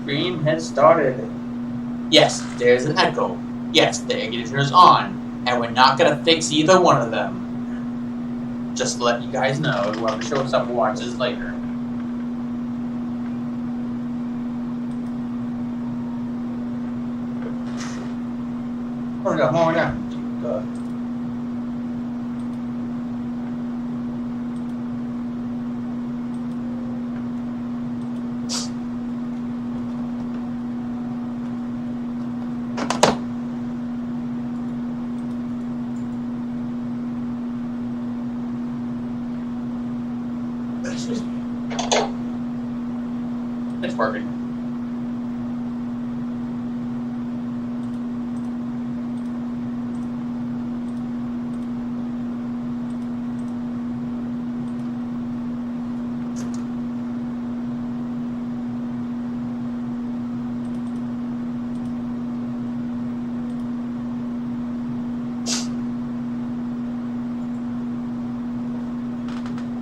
Stream has started. Yes, there's an echo. Yes, the ignition is on. And we're not gonna fix either one of them. Just to let you guys know, whoever shows up and watches later. Hold on. It's working.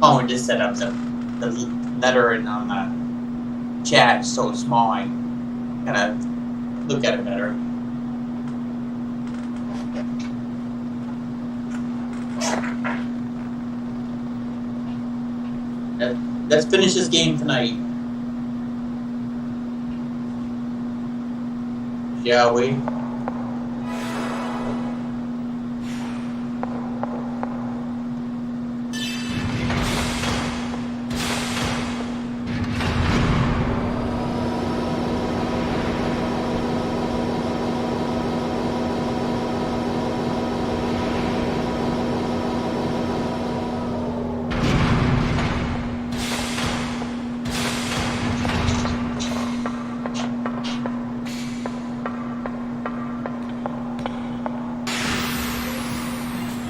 Oh, and just set up the lettering on the chat so small I kind of look at it better. Let's finish this game tonight. Shall we?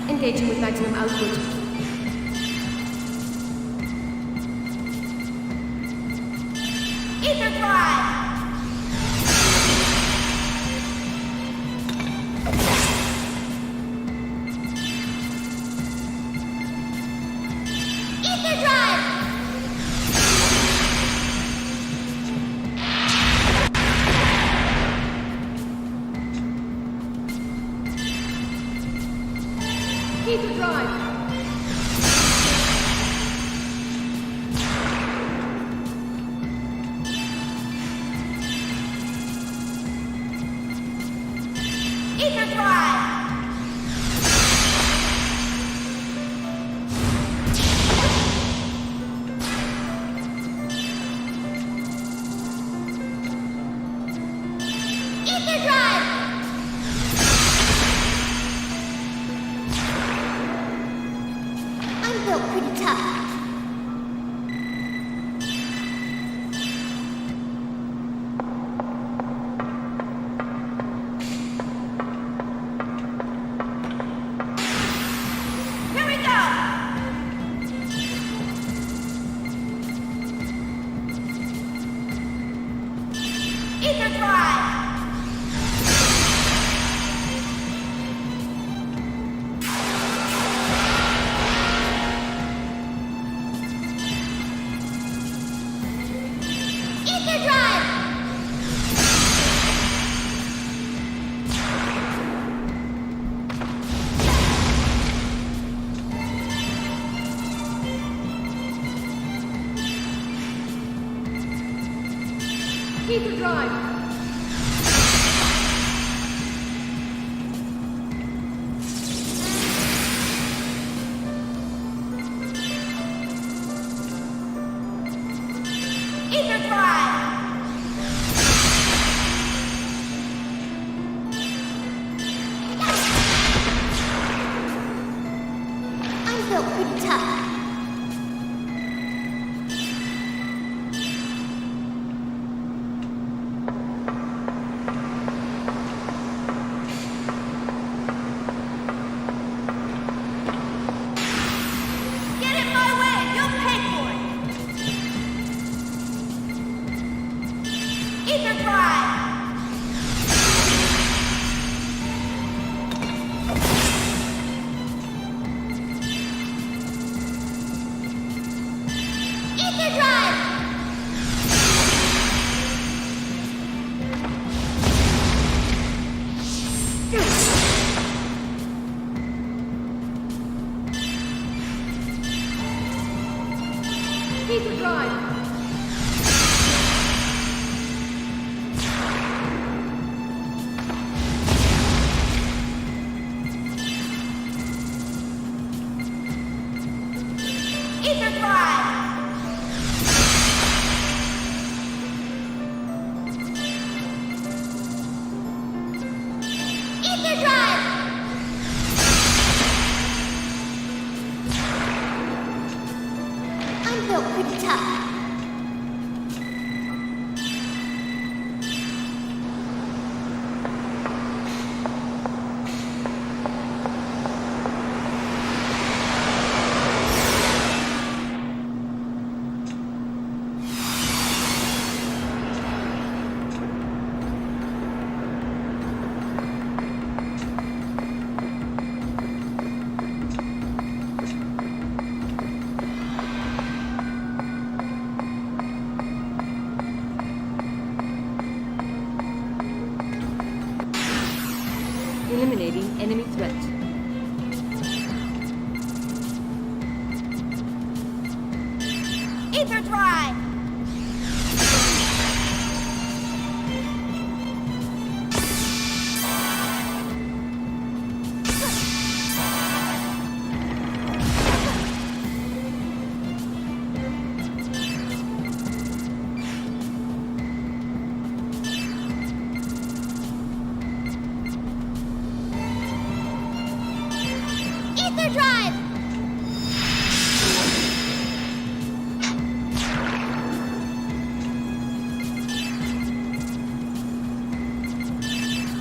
Engaging with maximum output. Ether drive! Ether drive! Ether drive! Ether drive! Ether drive! I'm built pretty tough. Here we go! Ether drive! Ether drive! Ether drive! Ether drive! I'm built pretty tough. Get in my way and you'll pay for it! Ether drive! Ether drive! enemy threat. Ether drive! Ether drive!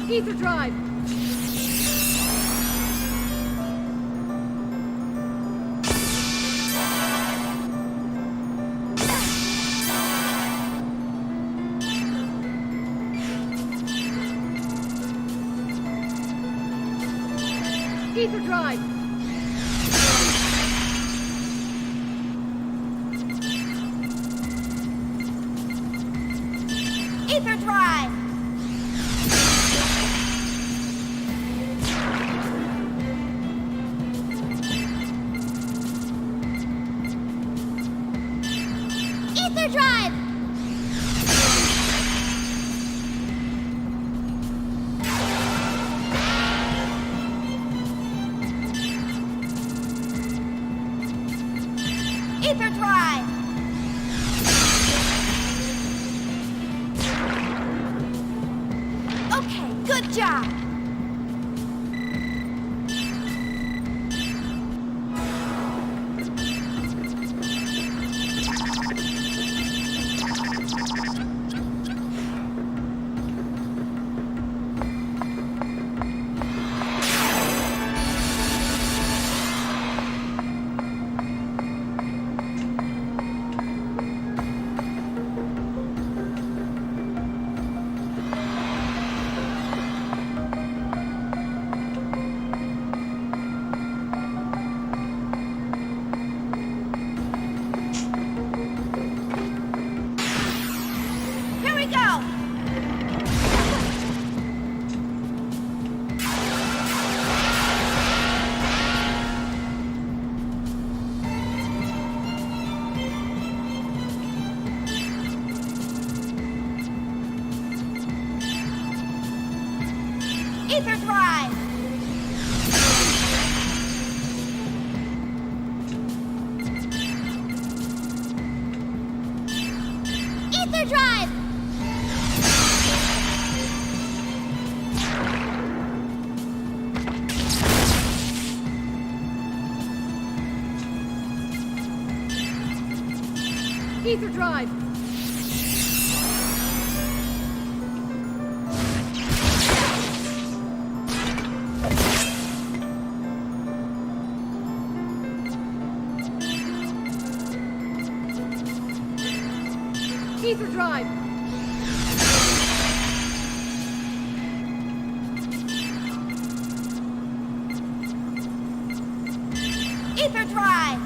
Ether drive! Ether drive! Ether drive! Ether drive! Ether drive! Okay, good job! Here we go! Ether drive! Ether drive! Ether drive! Ether drive! Ether drive!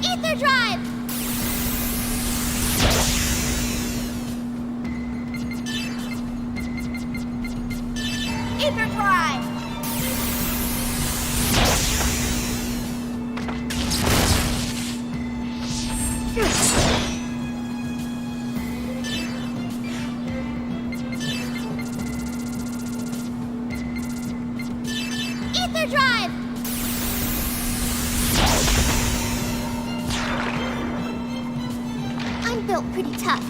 Ether drive! Ether drive! Ether drive! I'm built pretty tough.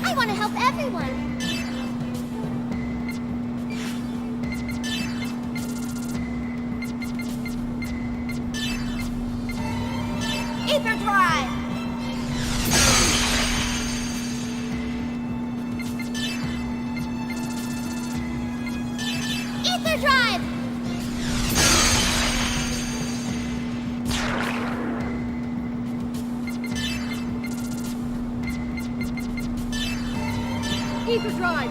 I want to help everyone. Ether drive! Ether drive.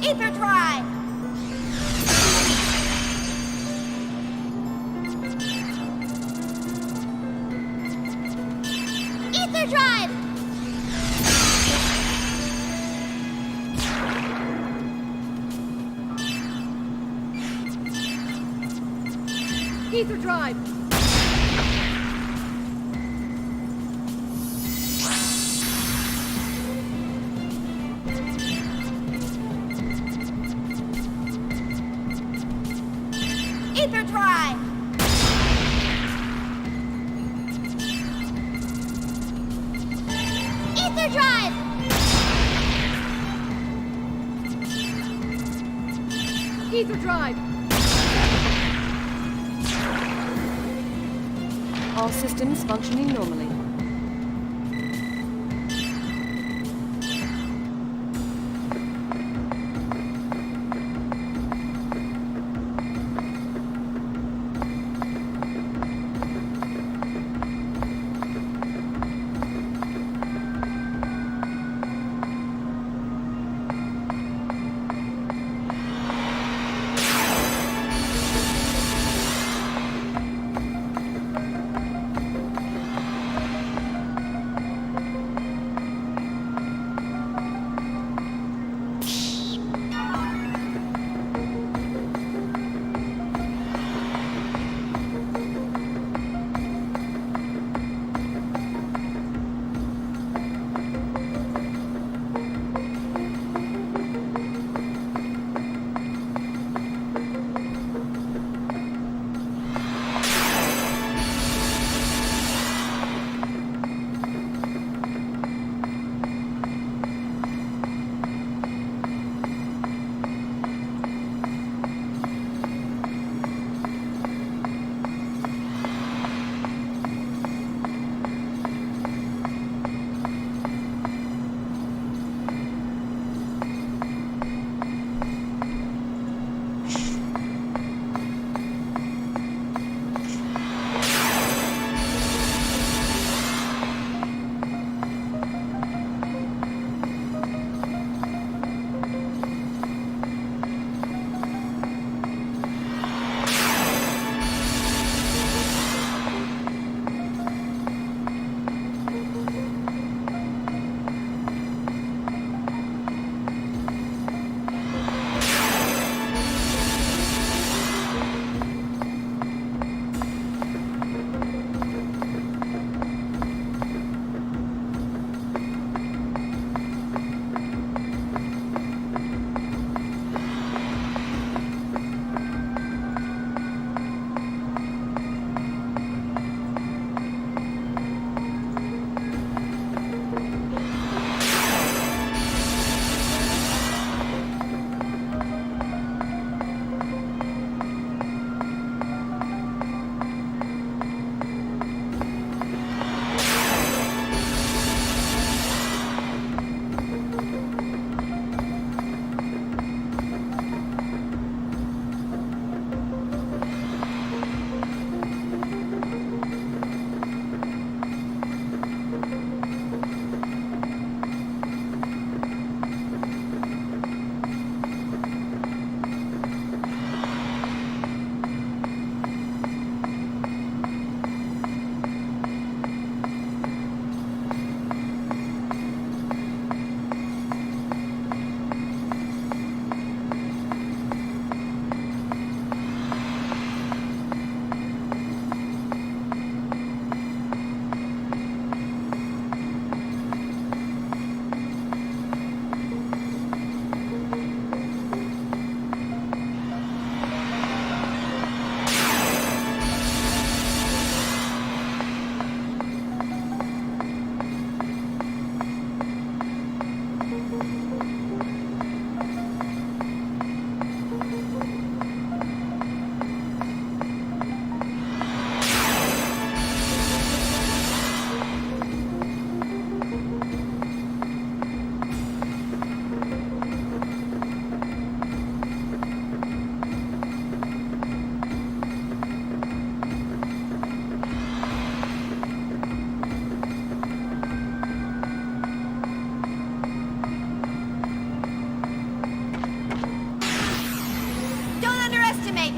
Ether drive. Ether drive. Ether drive. Ether drive. Ether drive. Ether drive. All systems functioning normally.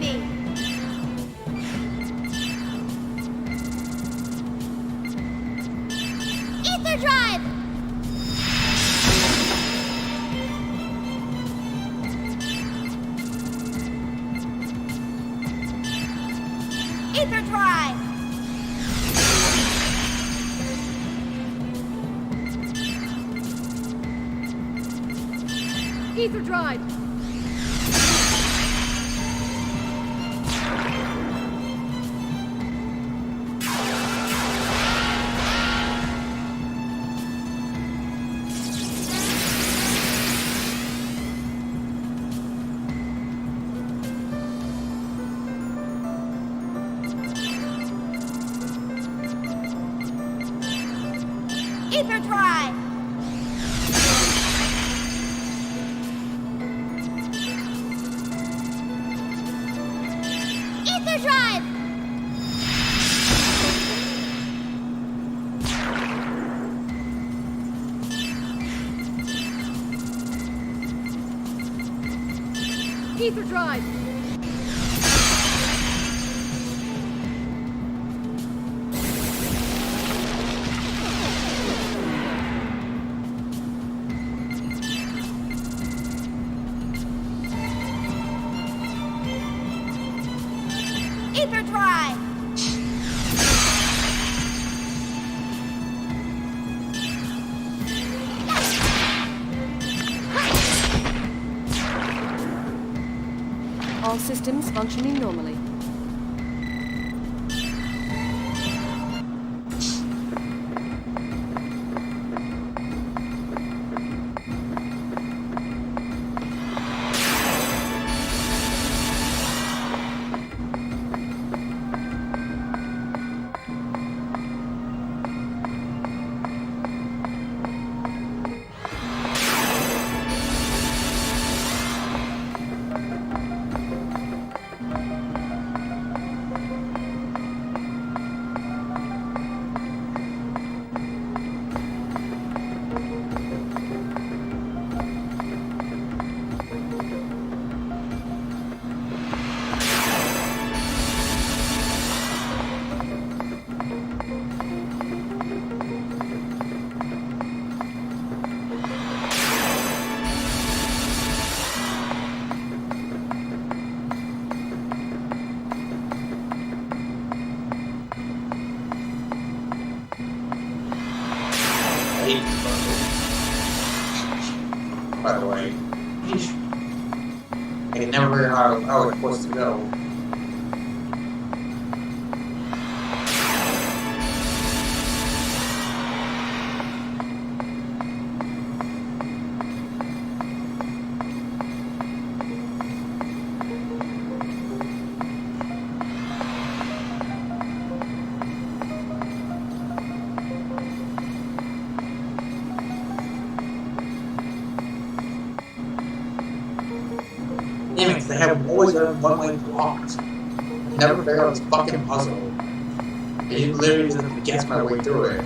me. Ether drive! Ether drive! Ether drive! Ether drive! Ether drive! Ether drive! Ether drive! All systems functioning normally. I hate this puzzle. By the way. I can never figure out how it's supposed to go. Damn it, they have always been one-way blocked. I never figured out this fucking puzzle. It literally just gets my way through it.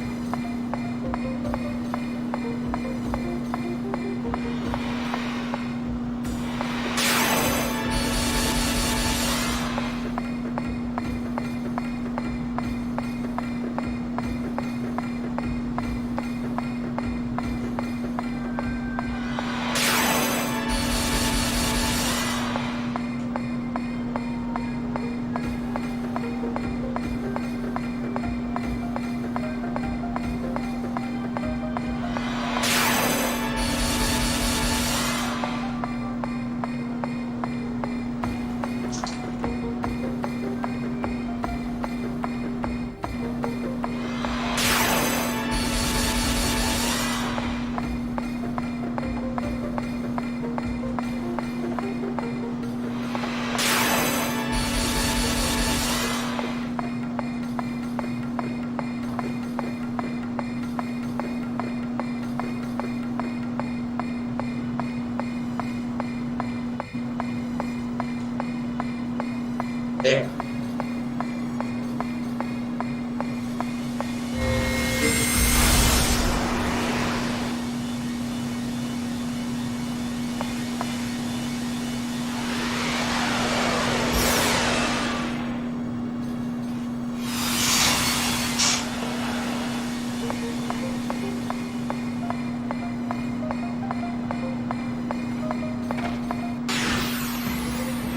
There.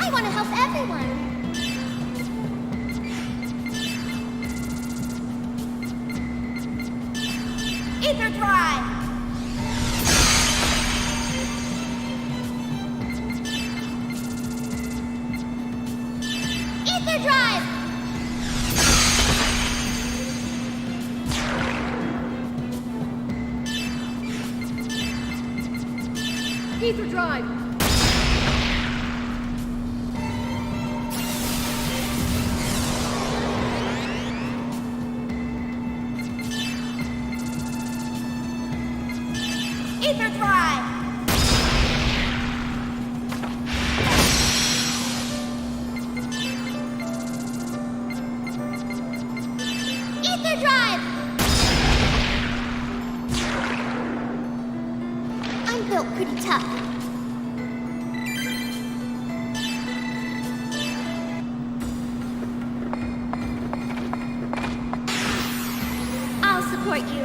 I want to help everyone. Ether drive. Ether drive. Ether drive. Ether drive. Ether drive. I'm built pretty tough. I'll support you.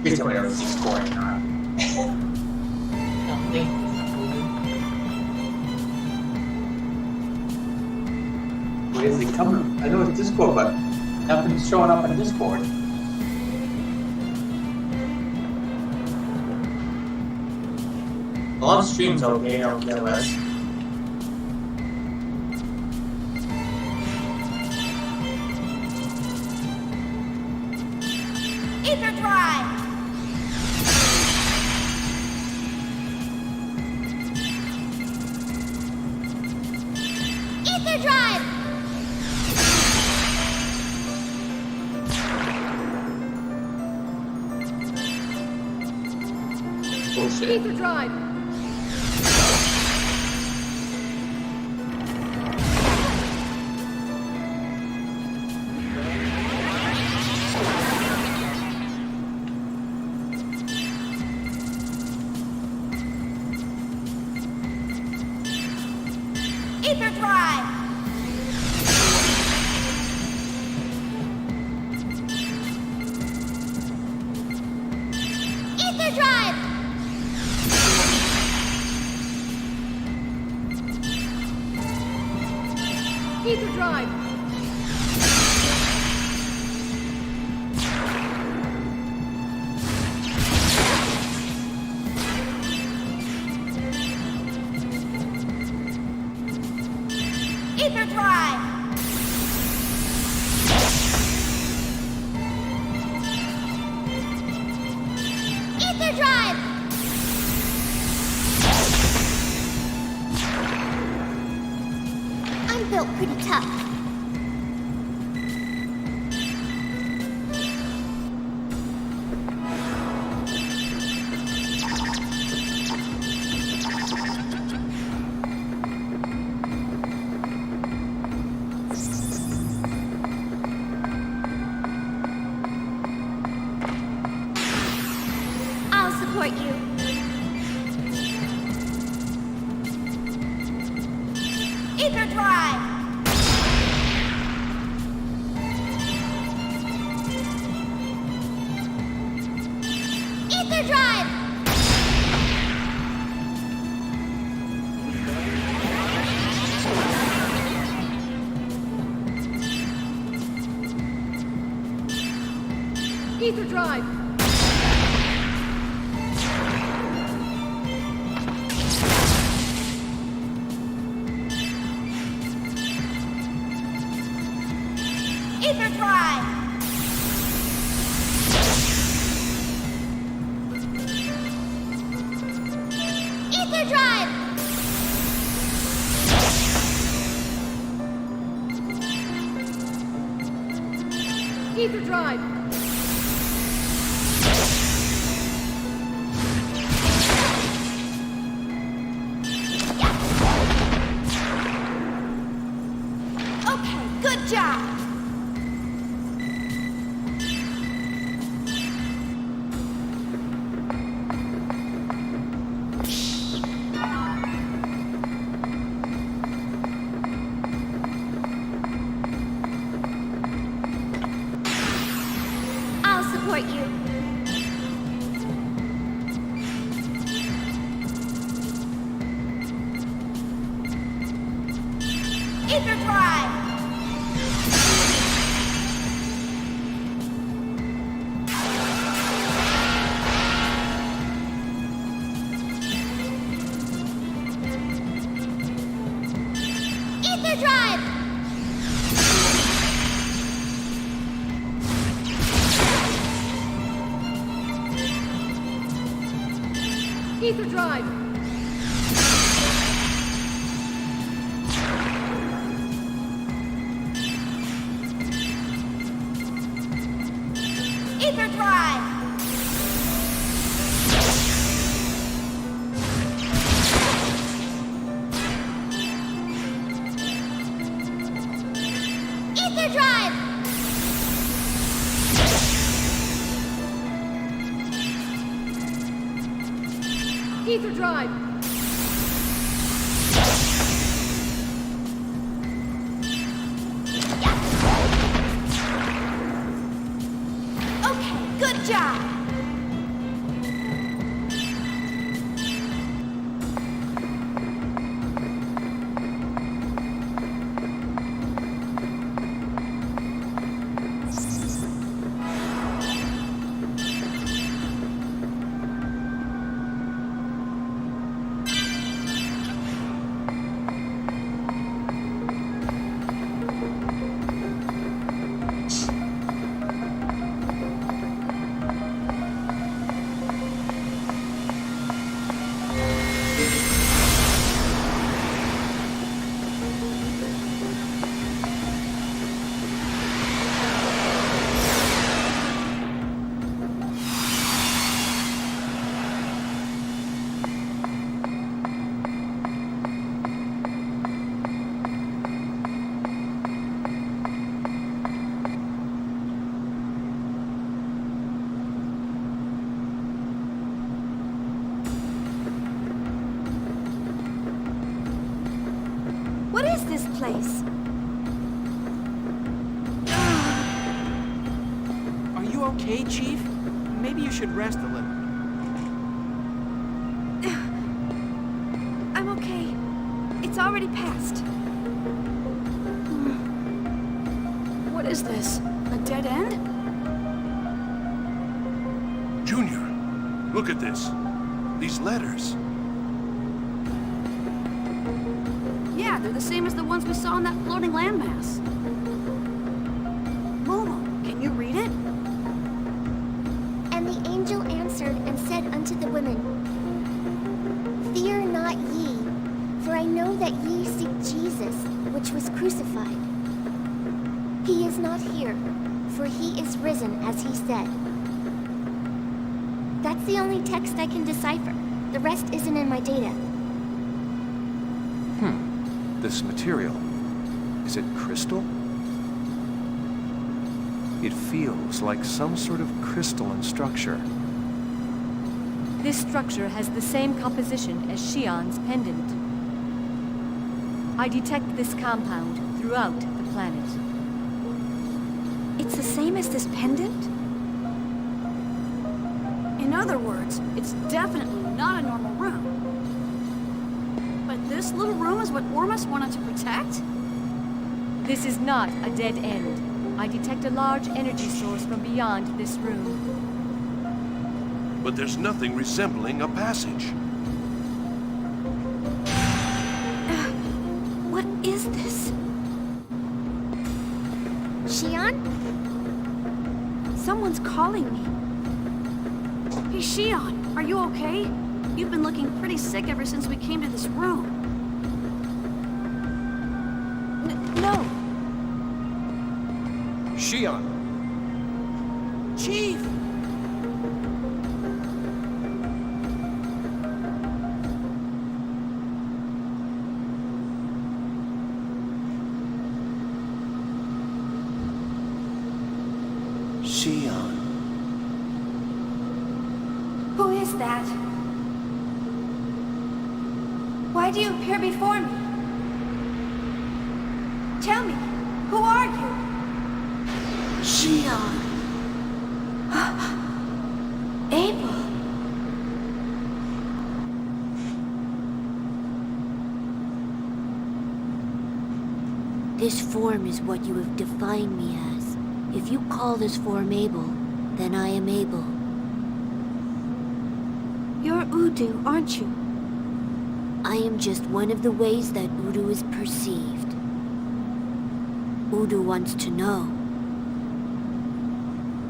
Please tell me everything's scoring or not. Why is it coming? I know it's Discord, but nothing's showing up on Discord. A lot of streams okay, less. Ether drive. Ether drive. Bullshit. Ether drive. Ether drive. Ether drive. Ether drive. Ether drive. Ether drive. I'm built pretty tough. I'll support you. Ether drive. Ether drive. Ether drive. Ether drive. Ether drive. Ether drive. Okay, good job. Ether drive! Ether drive! Ether drive! Ether drive! Ether drive! Ether drive! Okay, good job! What is this place? Are you okay, Chief? Maybe you should rest a little. I'm okay. It's already passed. What is this? A dead end? Junior, look at this. These letters. Yeah, they're the same as the ones we saw in that floating landmass. Momo, can you read it? And the angel answered and said unto the women, Fear not ye, for I know that ye seek Jesus, which was crucified. He is not here, for he is risen, as he said. That's the only text I can decipher. The rest isn't in my data. This material. Is it crystal? It feels like some sort of crystalline structure. This structure has the same composition as Xion's pendant. I detect this compound throughout the planet. It's the same as this pendant? In other words, it's definitely not a normal room. But this little room is what Ormus wanted to protect? This is not a dead end. I detect a large energy source from beyond this room. But there's nothing resembling a passage. What is this? Xion? Someone's calling me. Hey, Xion, are you okay? You've been looking pretty sick ever since we came to this room. No. Xion! Chief! Xion. Who is that? Why do you appear before me? Tell me, who are you? Xion. Abel. This form is what you have defined me as. If you call this form able, then I am able. You're Udu, aren't you? I am just one of the ways that Udu is perceived. Udu wants to know.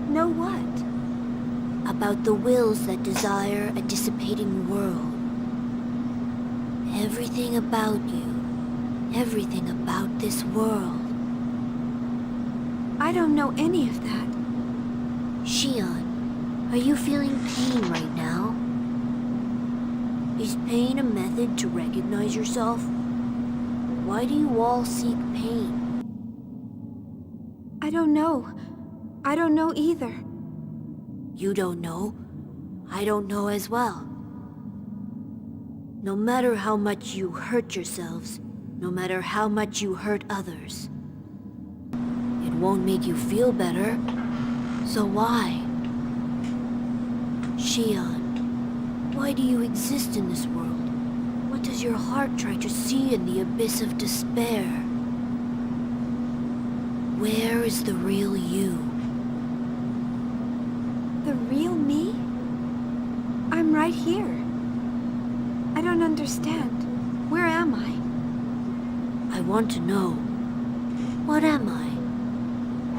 Know what? About the wills that desire a dissipating world. Everything about you. Everything about this world. I don't know any of that. Shion, are you feeling pain right now? Is pain a method to recognize yourself? Why do you all seek pain? I don't know. I don't know either. You don't know. I don't know as well. No matter how much you hurt yourselves, no matter how much you hurt others, it won't make you feel better. So why? Shion, why do you exist in this world? What does your heart try to see in the abyss of despair? Where is the real you? The real me? I'm right here. I don't understand. Where am I? I want to know. What am I?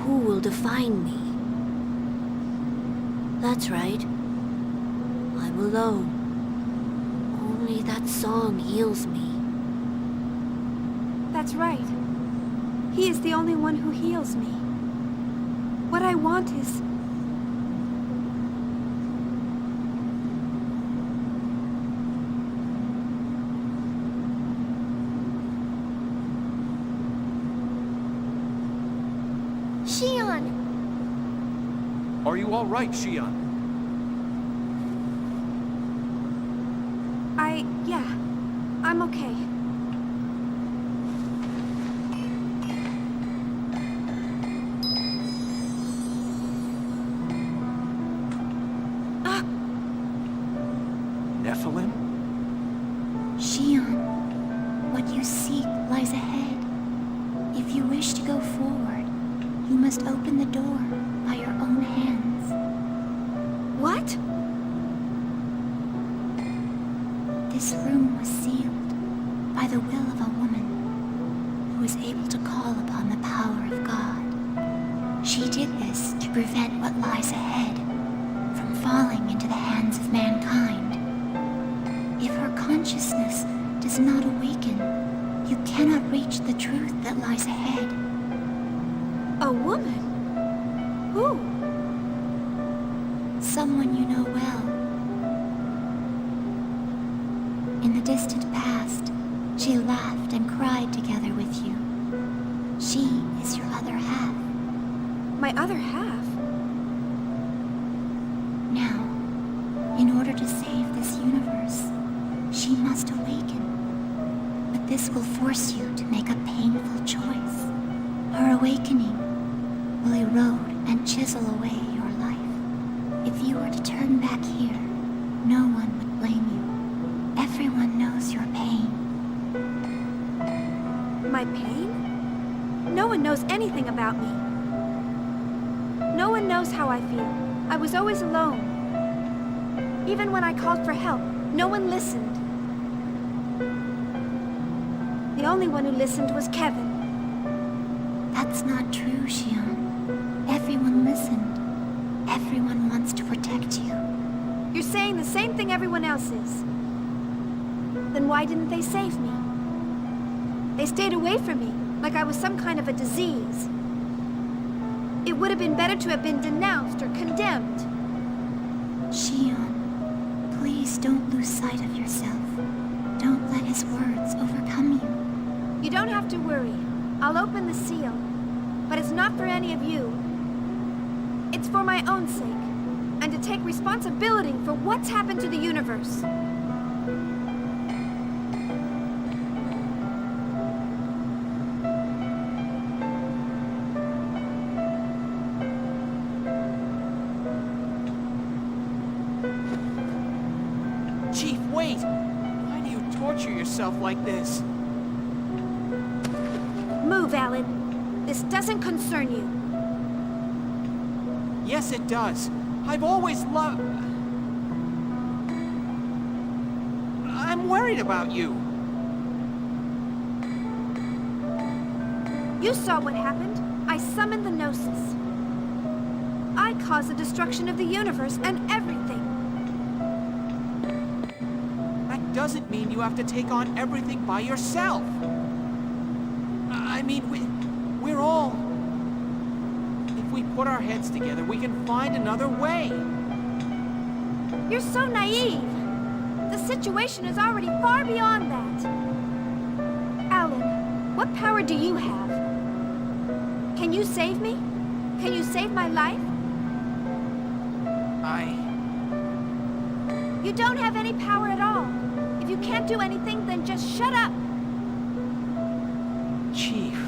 Who will define me? That's right. I'm alone. Only that song heals me. That's right. He is the only one who heals me. What I want is... Shion! Are you all right, Shion? yeah. I'm okay. Nephilim? Shion, what you seek lies ahead. If you wish to go forward, you must open the door by your own hands. What? This room was sealed by the will of a woman who was able to call upon the power of God. She did this to prevent what lies ahead from falling into the hands of mankind. If her consciousness does not awaken, you cannot reach the truth that lies ahead. A woman? Who? Someone you know well. In the distant past, she laughed and cried together with you. She is your other half. My other half? Now, in order to save this universe, she must awaken. But this will force you to make a painful choice. Her awakening will erode and chisel away your life. If you were to turn back here, no one would blame you. Everyone knows your pain. My pain? No one knows anything about me. No one knows how I feel. I was always alone. Even when I called for help, no one listened. The only one who listened was Kevin. That's not true, Shion. Everyone listened. Everyone wants to protect you. You're saying the same thing everyone else is. Then why didn't they save me? They stayed away from me, like I was some kind of a disease. It would have been better to have been denounced or condemned. Shion, please don't lose sight of yourself. Don't let his words overcome you. You don't have to worry. I'll open the seal. But it's not for any of you. It's for my own sake. And to take responsibility for what's happened to the universe. Chief, wait! Why do you torture yourself like this? Move, Alan. This doesn't concern you. Yes, it does. I've always loved... I'm worried about you. You saw what happened. I summoned the Gnosis. I caused the destruction of the universe and everything. That doesn't mean you have to take on everything by yourself. I mean, we're all... If we put our heads together, we can find another way. You're so naive. The situation is already far beyond that. Alan, what power do you have? Can you save me? Can you save my life? You don't have any power at all. If you can't do anything, then just shut up. Chief.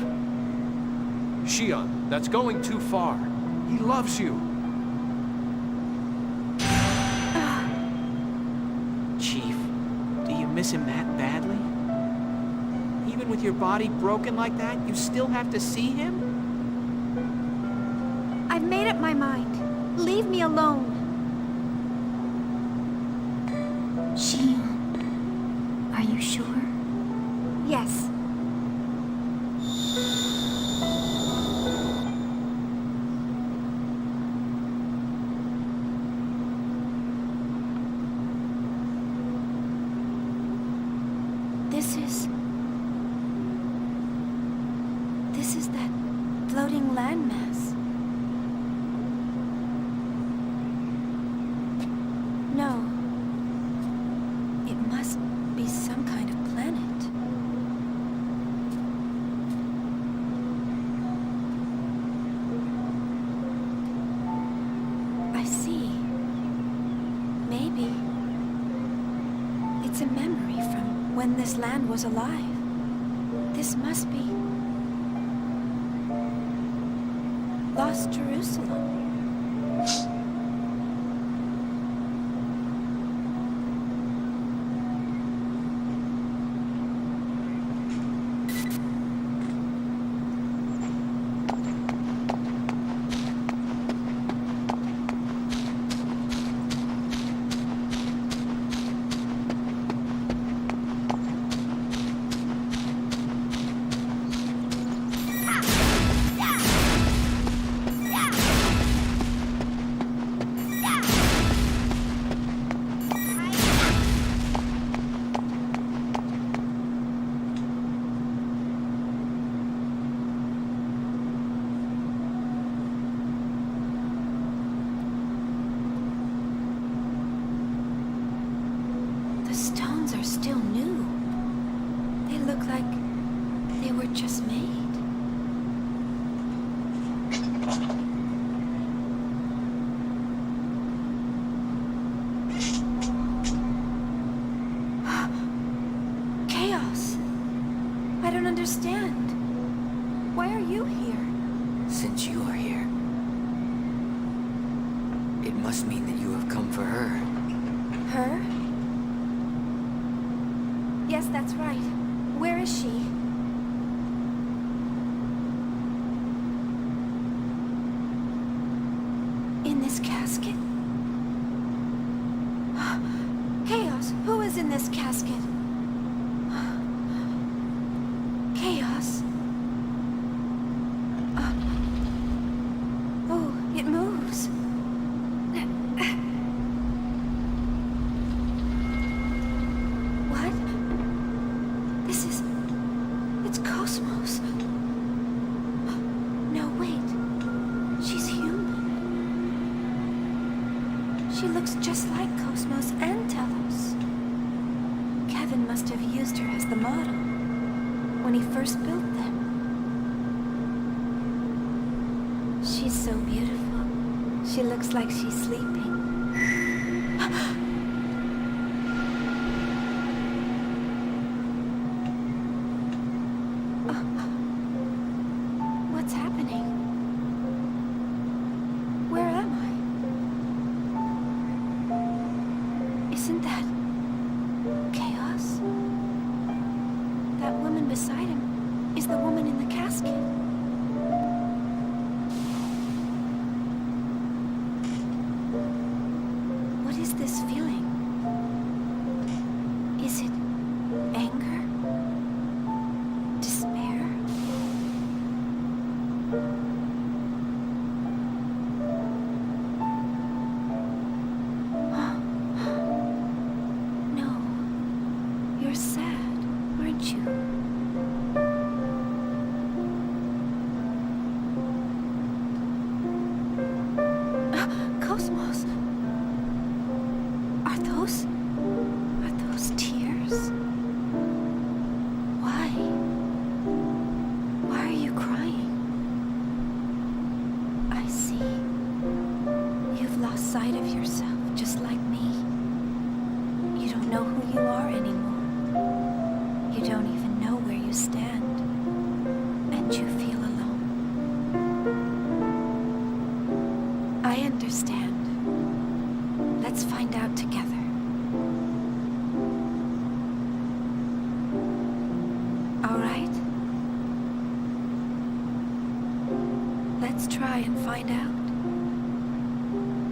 Xion, that's going too far. He loves you. Chief, do you miss him that badly? Even with your body broken like that, you still have to see him? I've made up my mind. Leave me alone. Xion, are you sure? Yes. This is that floating landmass. No. It must be some kind of planet. I see. Maybe it's a memory from when this land was alive. This must be Lost Jerusalem. The stones are still new. They look like they were just made. Chaos. I don't understand. Why are you here? Since you are here, it must mean that you have come for her. Her? Yes, that's right. Where is she? In this casket? Chaos, who is in this casket? Chaos. Oh, it moves. What? This is... It's Cosmos. No, wait. She's human. She looks just like Cosmos and Telos. Kevin must have used her as the model when he first built them. She's so beautiful. She looks like she's sleeping. What's happening? Where am I? Isn't that Chaos? That woman beside him, is the woman in the casket. What is this feeling? Is it anger? Despair? No. You're sad, aren't you? Cosmos. Are those tears? Why? Why are you crying? I see. You've lost sight of yourself, just like me. You don't know who you are anymore. You don't even know where you stand. And you feel alone. I understand. Let's find out together. All right? Let's try and find out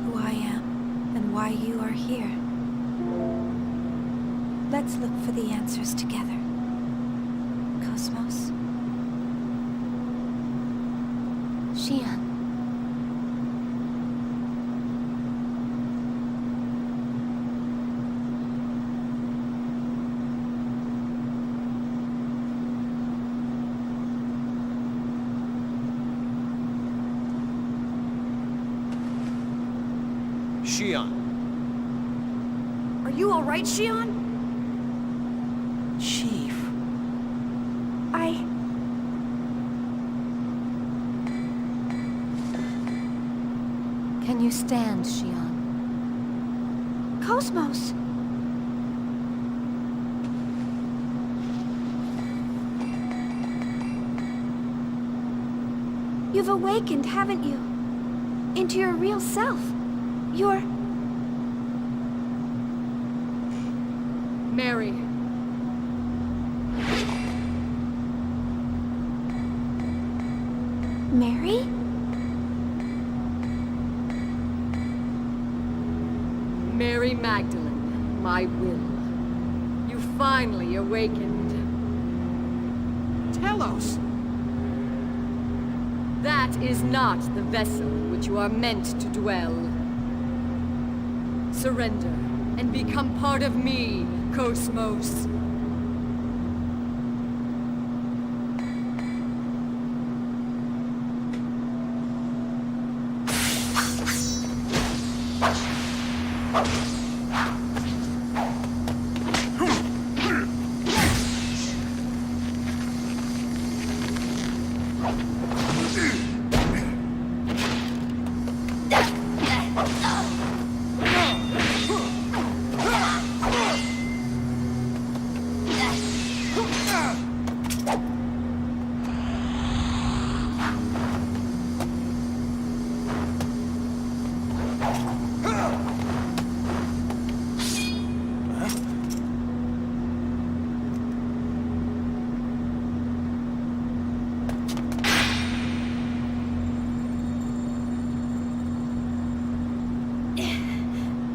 who I am and why you are here. Let's look for the answers together. Cosmos? Xian. Xian. Are you all right, Xian? Chief. Can you stand, Xian? Cosmos! You've awakened, haven't you? Into your real self. You're... Mary. Mary? Mary Magdalene, my will. You finally awakened. Telos! That is not the vessel in which you are meant to dwell. Surrender and become part of me, Cosmos.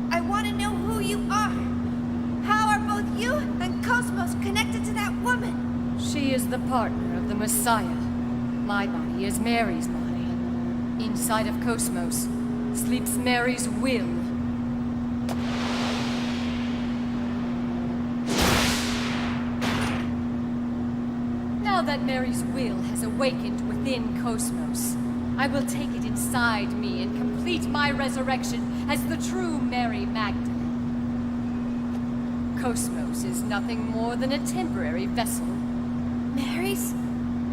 I want to know who you are. How are both you and Cosmos connected to that woman? She is the partner of the Messiah. My body is Mary's body. Inside of Cosmos sleeps Mary's will. Now that Mary's will has awakened within Cosmos, I will take it inside me and complete my resurrection as the true Mary Magdalene. Cosmos is nothing more than a temporary vessel. Mary's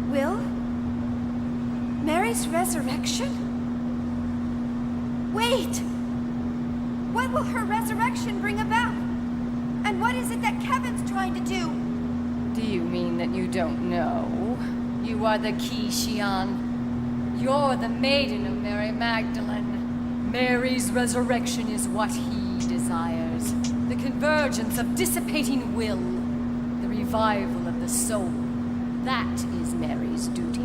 will? Mary's resurrection? Wait! What will her resurrection bring about? And what is it that Kevin's trying to do? Do you mean that you don't know? You are the key, Xian. You're the maiden of Mary Magdalene. Mary's resurrection is what he desires. The convergence of dissipating will. The revival of the soul. That is Mary's duty.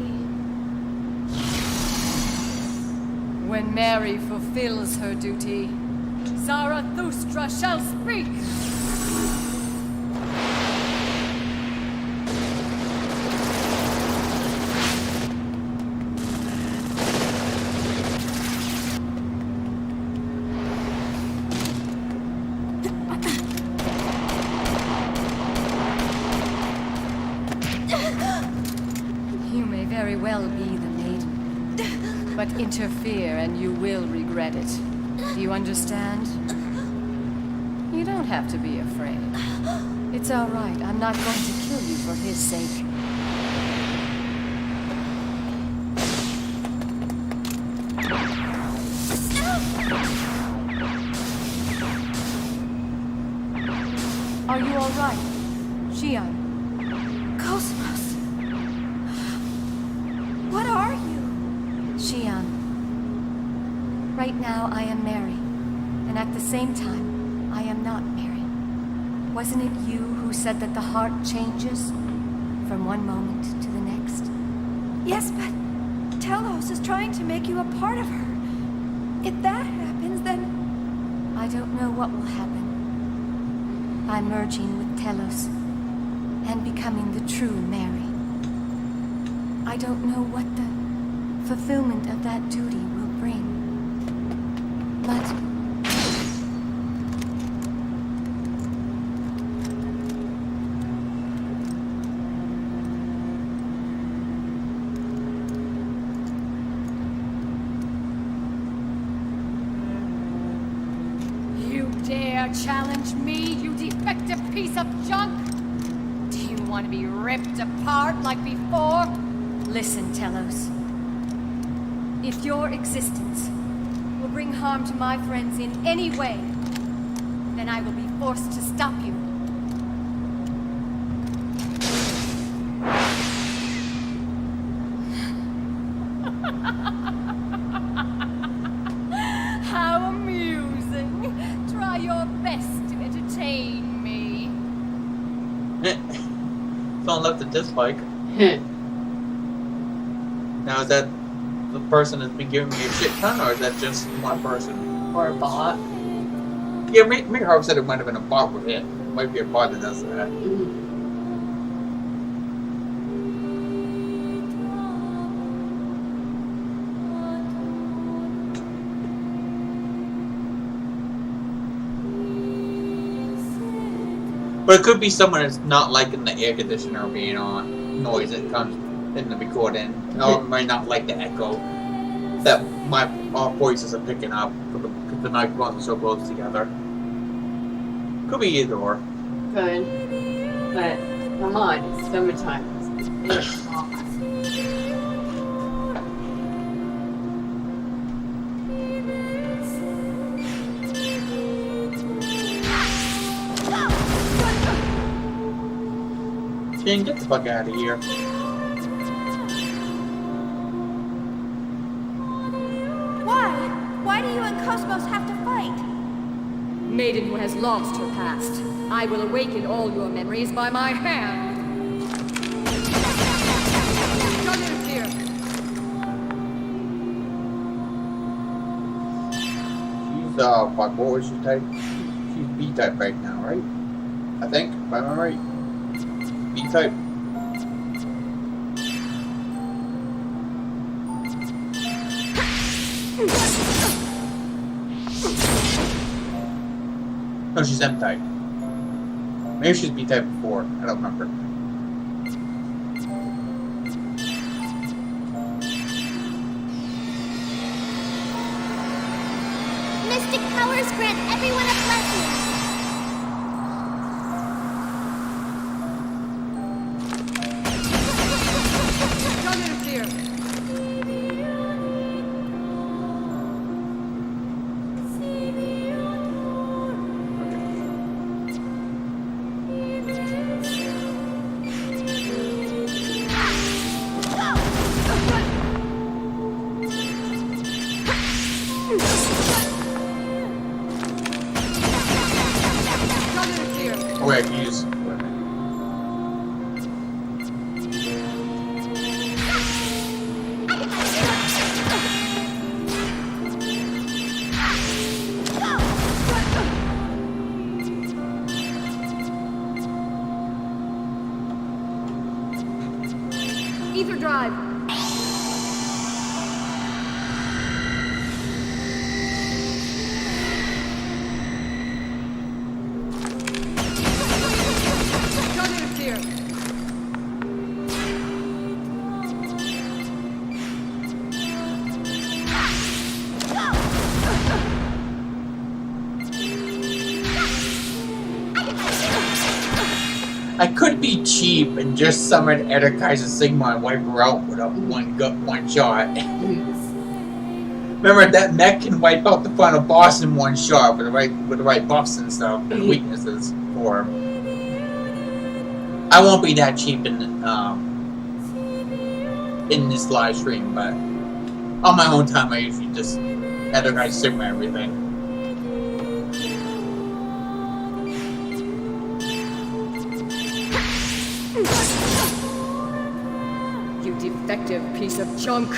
When Mary fulfills her duty, Zarathustra shall speak! You may very well be the maiden, but interfere and you will regret it. Do you understand? You don't have to be afraid. It's all right. I'm not going to kill you for his sake. Are you all right, Xian? Cosmos. What are you? Xian. Right now, I am Mary. And at the same time, I am not Mary. Wasn't it you who said that the heart changes from one moment to the next? Yes, but Telos is trying to make you a part of her. If that happens, then... I don't know what will happen. By merging with Telos and becoming the true Mary. I don't know what the fulfillment of that duty will bring. But you dare challenge me, you defective piece of junk? Do you want to be ripped apart like before? Listen, Telos. If your existence will bring harm to my friends in any way, then I will be forced to stop you. How amusing. Try your best to entertain me. Someone left a dislike. Now is that the person that's been giving me a shit ton, or is that just one person? Or a bot. Yeah, Mayor Harp said it might have been a bot with it. It might be a bot that does that. But it could be someone that's not liking the air conditioner being on, noise that comes in the recording, or might not like the echo that our voices are picking up because the microphones are so close together. Could be either or. Good. But come on, it's summertime. It's hot. King, get the fuck out of here. Why? Why do you and Cosmos have to fight? Maiden who has lost her past, I will awaken all your memories by my hand. Come in here. She's, fuck, what was she type? She's B-type right now, right? I think, if I'm right. B-type. No, she's M-type. Maybe she's B-type before. I don't remember. Mystic powers grant everyone a blessing. Come in here. Oh wait, I can use... Ether drive. Don't interfere. I could be cheap and just summon Kaiser Sigma and wipe her out with a one shot. Remember that mech can wipe out the final boss in one shot with the right buffs and stuff and weaknesses for him. I won't be that cheap in this live stream, but on my own time I usually just Kaiser Sigma everything. You defective piece of junk!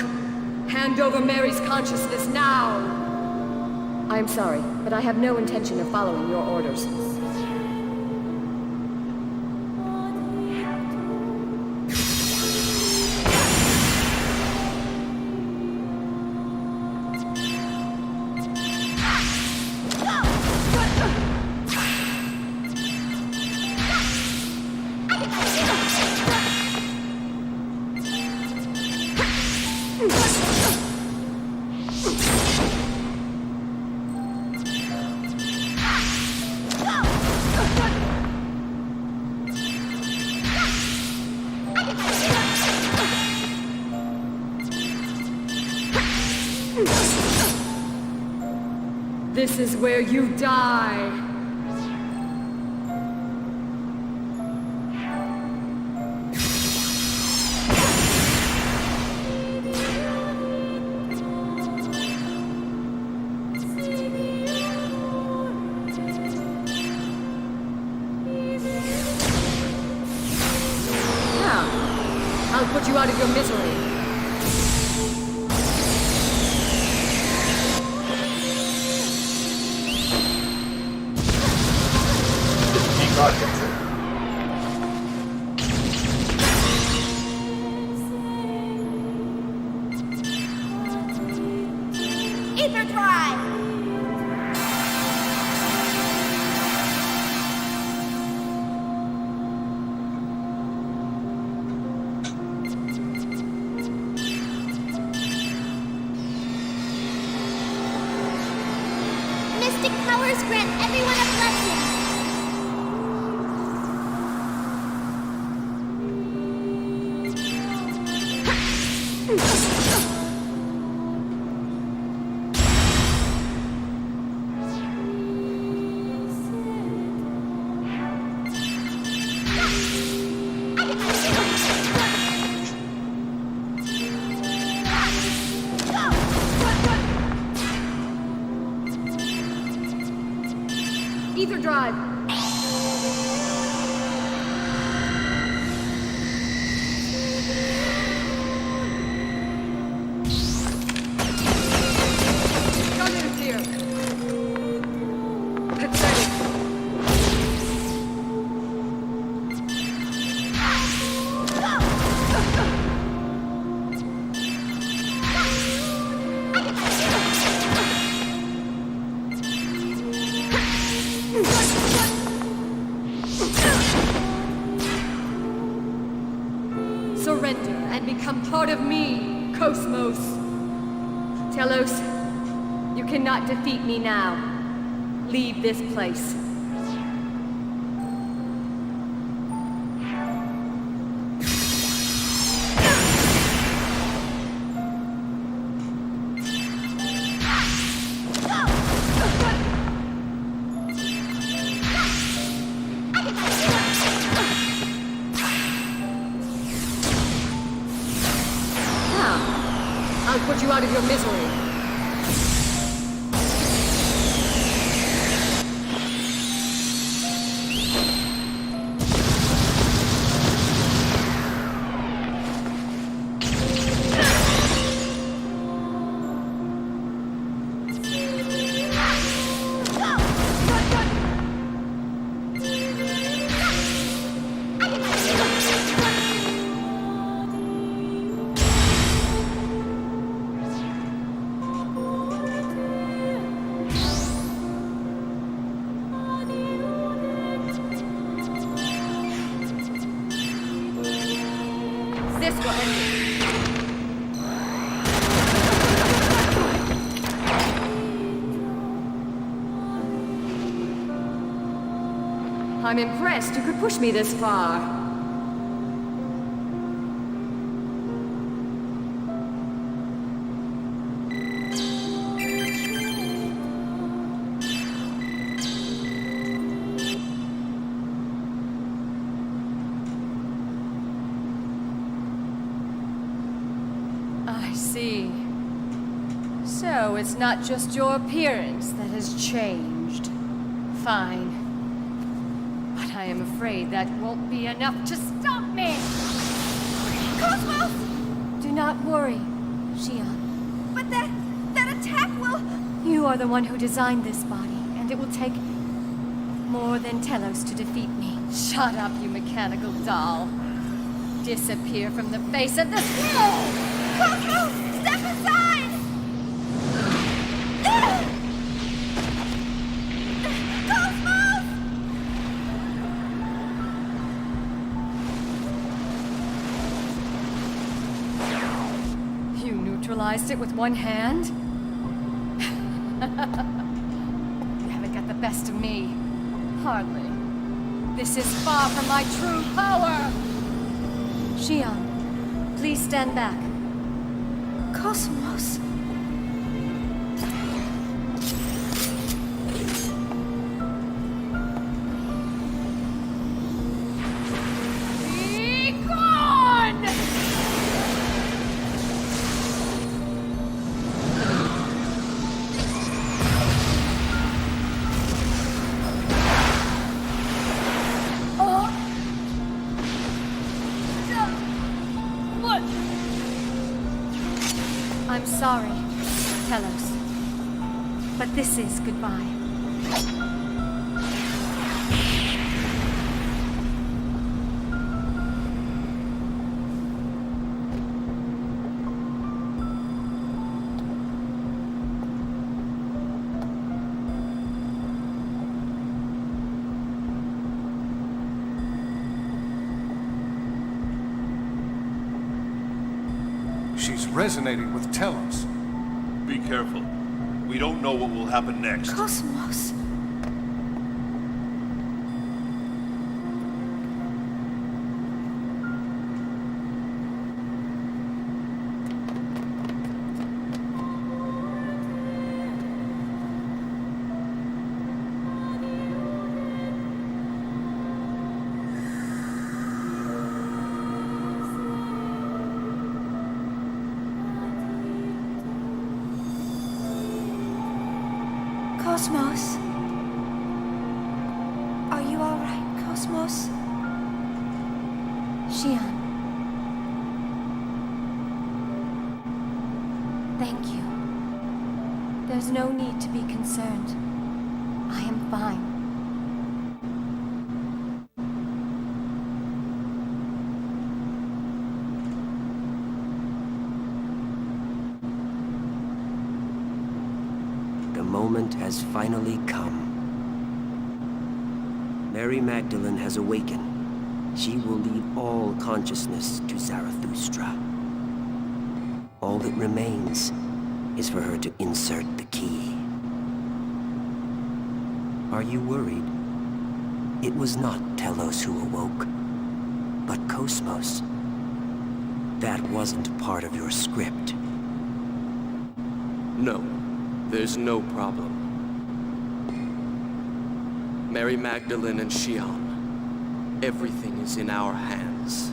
Hand over Mary's consciousness now! I'm sorry, but I have no intention of following your orders. This is where you die! Now, I'll put you out of your misery. Ether drive! Mystic powers grant everyone a blessing! Ether drive. Don't interfere. Pathetic. Surrender and become part of me, Cosmos. Telos, you cannot defeat me now. Leave this place. I'll put you out of your misery. this will end it. I'm impressed you could push me this far. I see. So it's not just your appearance that has changed. Fine. But I am afraid that won't be enough to stop me! Cosmos! Do not worry, Xion. But that attack will... You are the one who designed this body, and it will take more than Telos to defeat me. Shut up, you mechanical doll. Disappear from the face of this world! Cosmos! Step aside! Cosmos! You neutralized it with one hand? You haven't got the best of me. Hardly. This is far from my true power! Xion, please stand back. Cosmos? Be gone! What? I'm sorry, Telos. But this is goodbye. She's resonating with Telos. Be careful. We don't know what will happen next. Cosmos? Cosmos? Are you alright, Cosmos? Xion. Thank you. There's no need to be concerned. I am fine. The moment has finally come. Mary Magdalene has awakened. She will lead all consciousness to Zarathustra. All that remains is for her to insert the key. Are you worried? It was not Telos who awoke, but Cosmos. That wasn't part of your script. No, there's no problem. Mary Magdalene and Xion, everything is in our hands.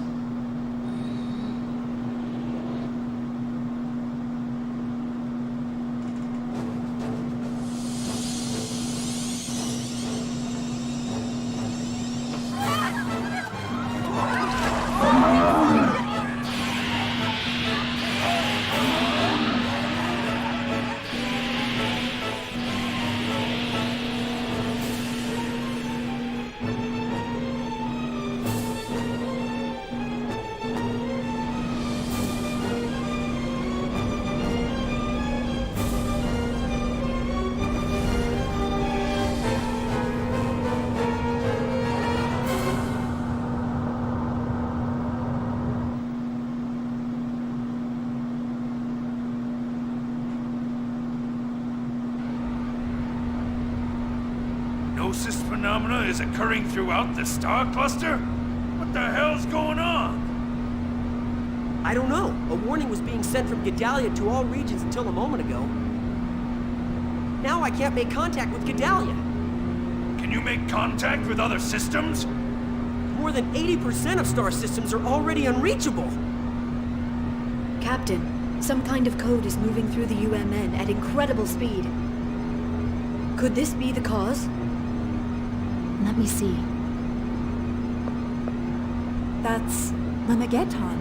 Gnosis phenomena is occurring throughout the star cluster? What the hell's going on? I don't know. A warning was being sent from Gedalia to all regions until a moment ago. Now I can't make contact with Gedalia. Can you make contact with other systems? More than 80% of star systems are already unreachable. Captain, some kind of code is moving through the UMN at incredible speed. Could this be the cause? Let me see. That's Lemageton.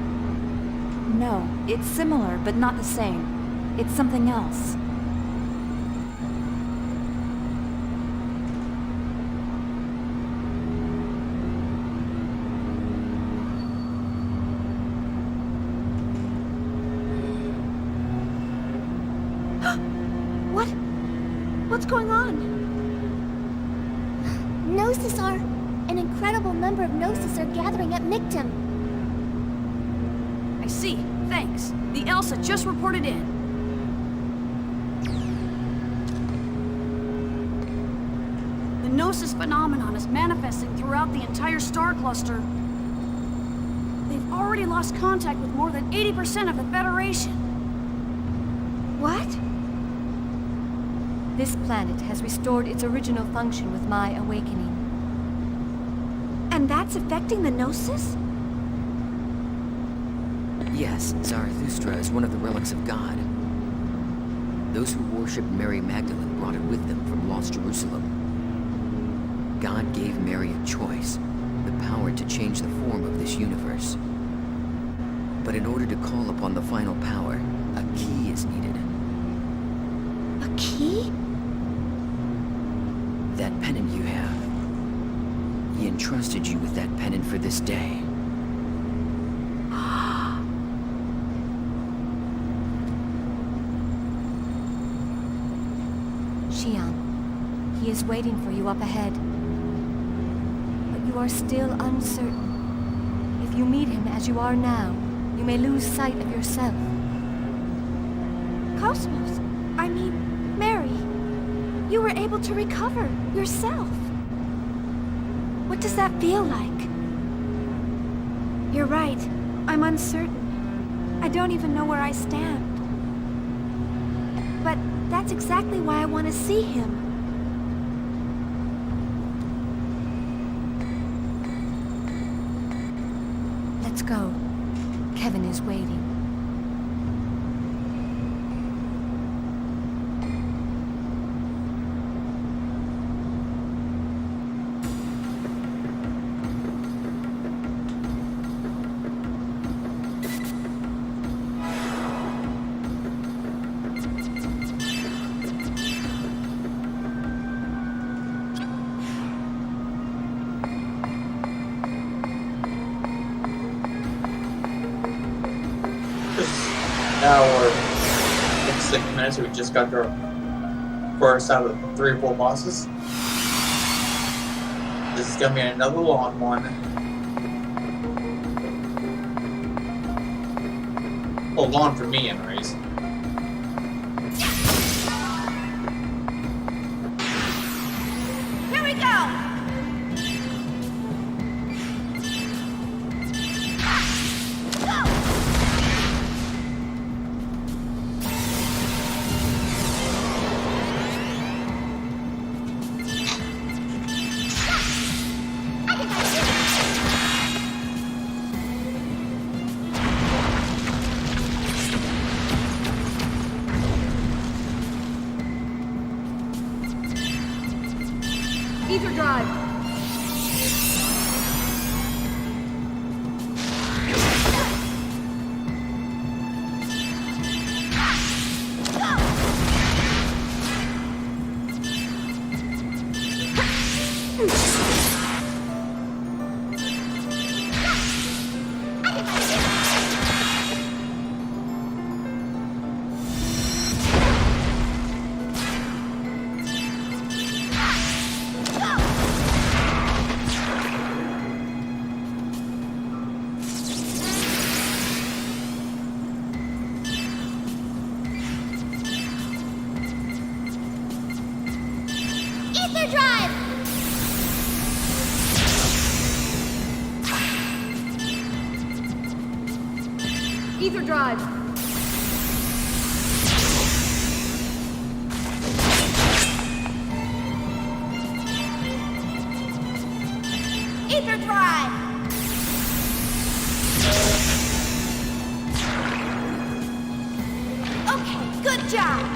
No, it's similar, but not the same. It's something else. What's going on? Gnosis are... An incredible number of Gnosis are gathering at Mictum. I see. Thanks. The Elsa just reported in. The Gnosis phenomenon is manifesting throughout the entire star cluster. They've already lost contact with more than 80% of the Federation. What? This planet has restored its original function with my awakening. And that's affecting the Gnosis? Yes, Zarathustra is one of the relics of God. Those who worship Mary Magdalene brought it with them from lost Jerusalem. God gave Mary a choice, the power to change the form of this universe. But in order to call upon the final power, a key is needed. A key? That pennant you have. He entrusted you with that pennant for this day. Xian, he is waiting for you up ahead. But you are still uncertain. If you meet him as you are now, you may lose sight of yourself. Cosmos, I mean, Mary, you were able to recover yourself. What does that feel like? You're right, I'm uncertain. I don't even know where I stand. But that's exactly why I want to see him. Let's go. Kevin is waiting. Now we're in 6 minutes. We just got our first out of 3 or 4 bosses. This is gonna be another long one. Well, long for me, anyways. Here we go! Ether drive. Ether drive! Okay, good job!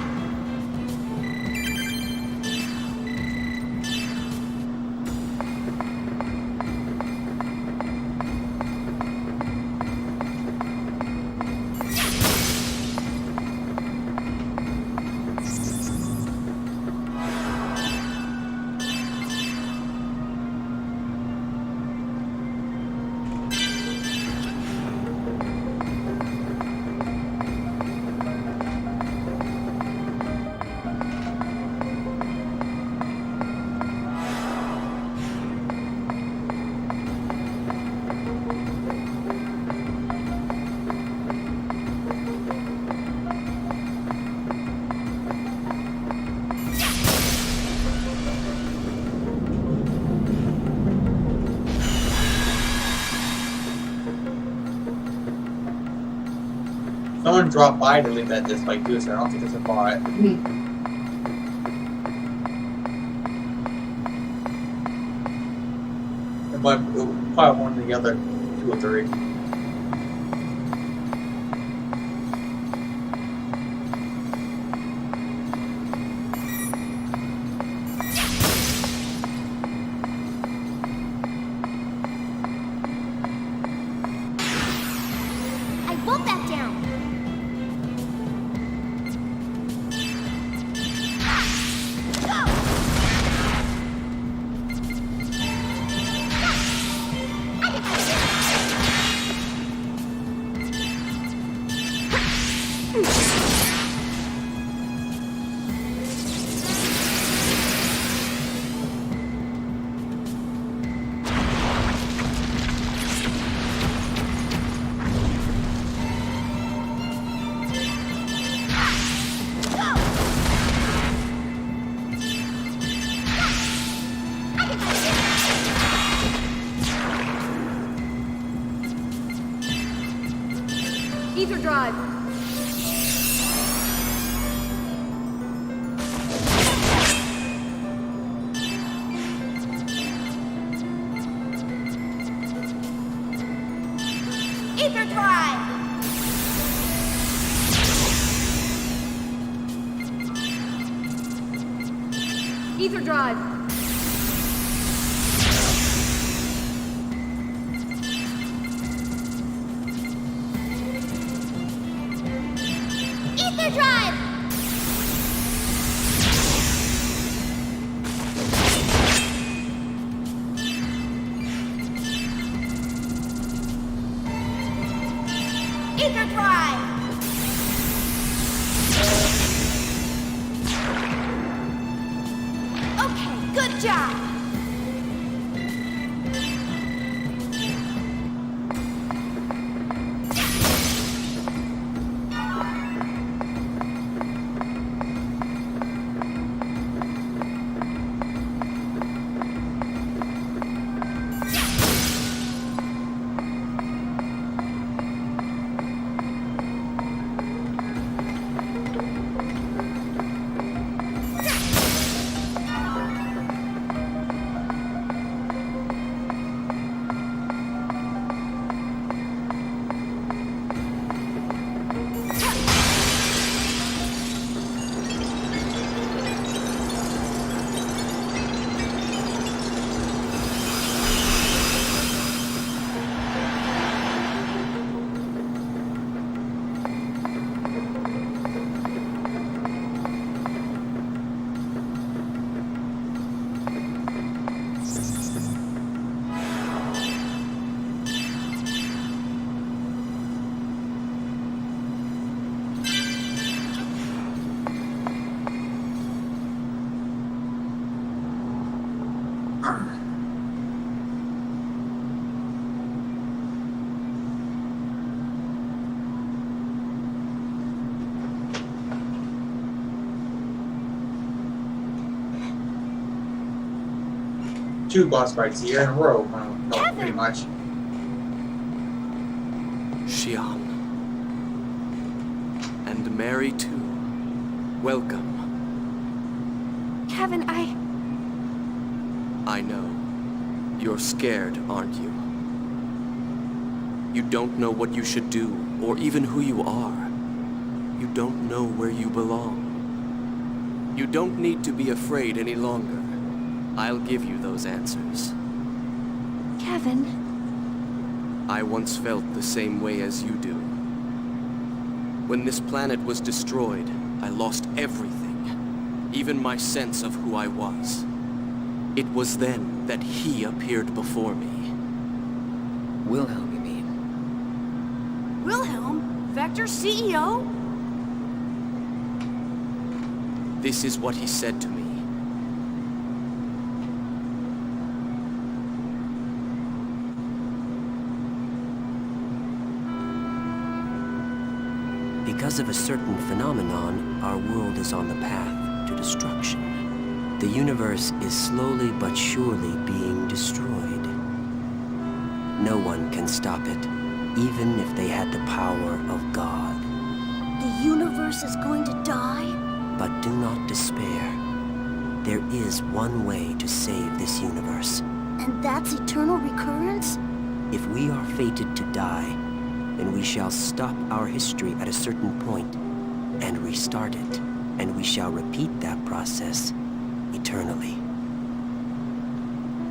Someone dropped by to leave that disc too, so I don't think it's a bot. But probably one of the other 2 or 3. I won't back down. Ether drive. Ether drive! Ether drive. Ether drive! Ether drive! Okay, good job! Two boss fights here in a row, pretty much. Xian, Mary too. Welcome. Kevin, I know. You're scared, aren't you? You don't know what you should do, or even who you are. You don't know where you belong. You don't need to be afraid any longer. I'll give you those answers. Kevin... I once felt the same way as you do. When this planet was destroyed, I lost everything, even my sense of who I was. It was then that he appeared before me. Wilhelm, you mean? Wilhelm? Vector's CEO? This is what he said to me. Because of a certain phenomenon, our world is on the path to destruction. The universe is slowly but surely being destroyed. No one can stop it, even if they had the power of God. The universe is going to die? But do not despair. There is one way to save this universe. And that's eternal recurrence? If we are fated to die, then we shall stop our history at a certain point and restart it. And we shall repeat that process eternally.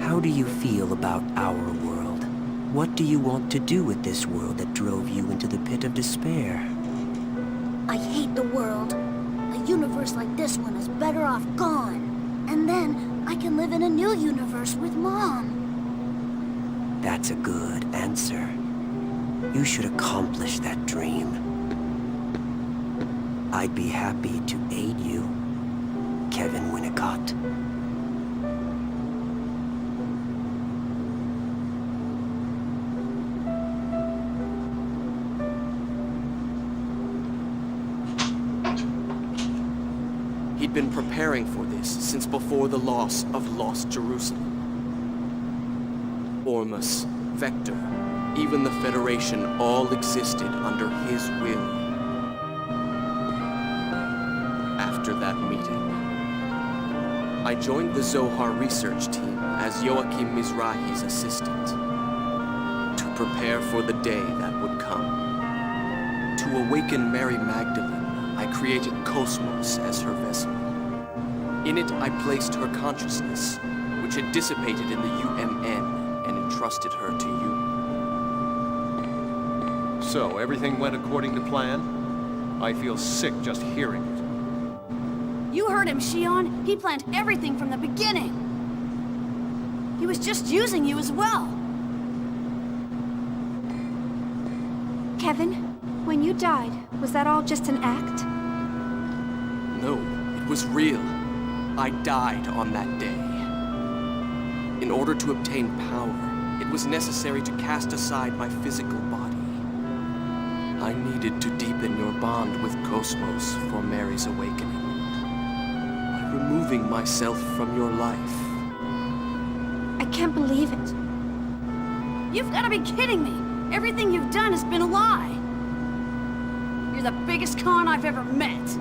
How do you feel about our world? What do you want to do with this world that drove you into the pit of despair? I hate the world. A universe like this one is better off gone. And then I can live in a new universe with Mom. That's a good answer. You should accomplish that dream. I'd be happy to aid you, Kevin Winnicott. He'd been preparing for this since before the loss of Lost Jerusalem. Ormus, Vector, even the Federation all existed under his will. After that meeting, I joined the Zohar research team as Joachim Mizrahi's assistant to prepare for the day that would come. To awaken Mary Magdalene, I created Cosmos as her vessel. In it, I placed her consciousness, which had dissipated in the UMN, and entrusted her to you. So, everything went according to plan? I feel sick just hearing it. You heard him, Shion. He planned everything from the beginning. He was just using you as well. Kevin, when you died, was that all just an act? No, it was real. I died on that day. In order to obtain power, it was necessary to cast aside my physical body. I needed to deepen your bond with Cosmos for Mary's awakening. By removing myself from your life. I can't believe it. You've got to be kidding me. Everything you've done has been a lie. You're the biggest con I've ever met.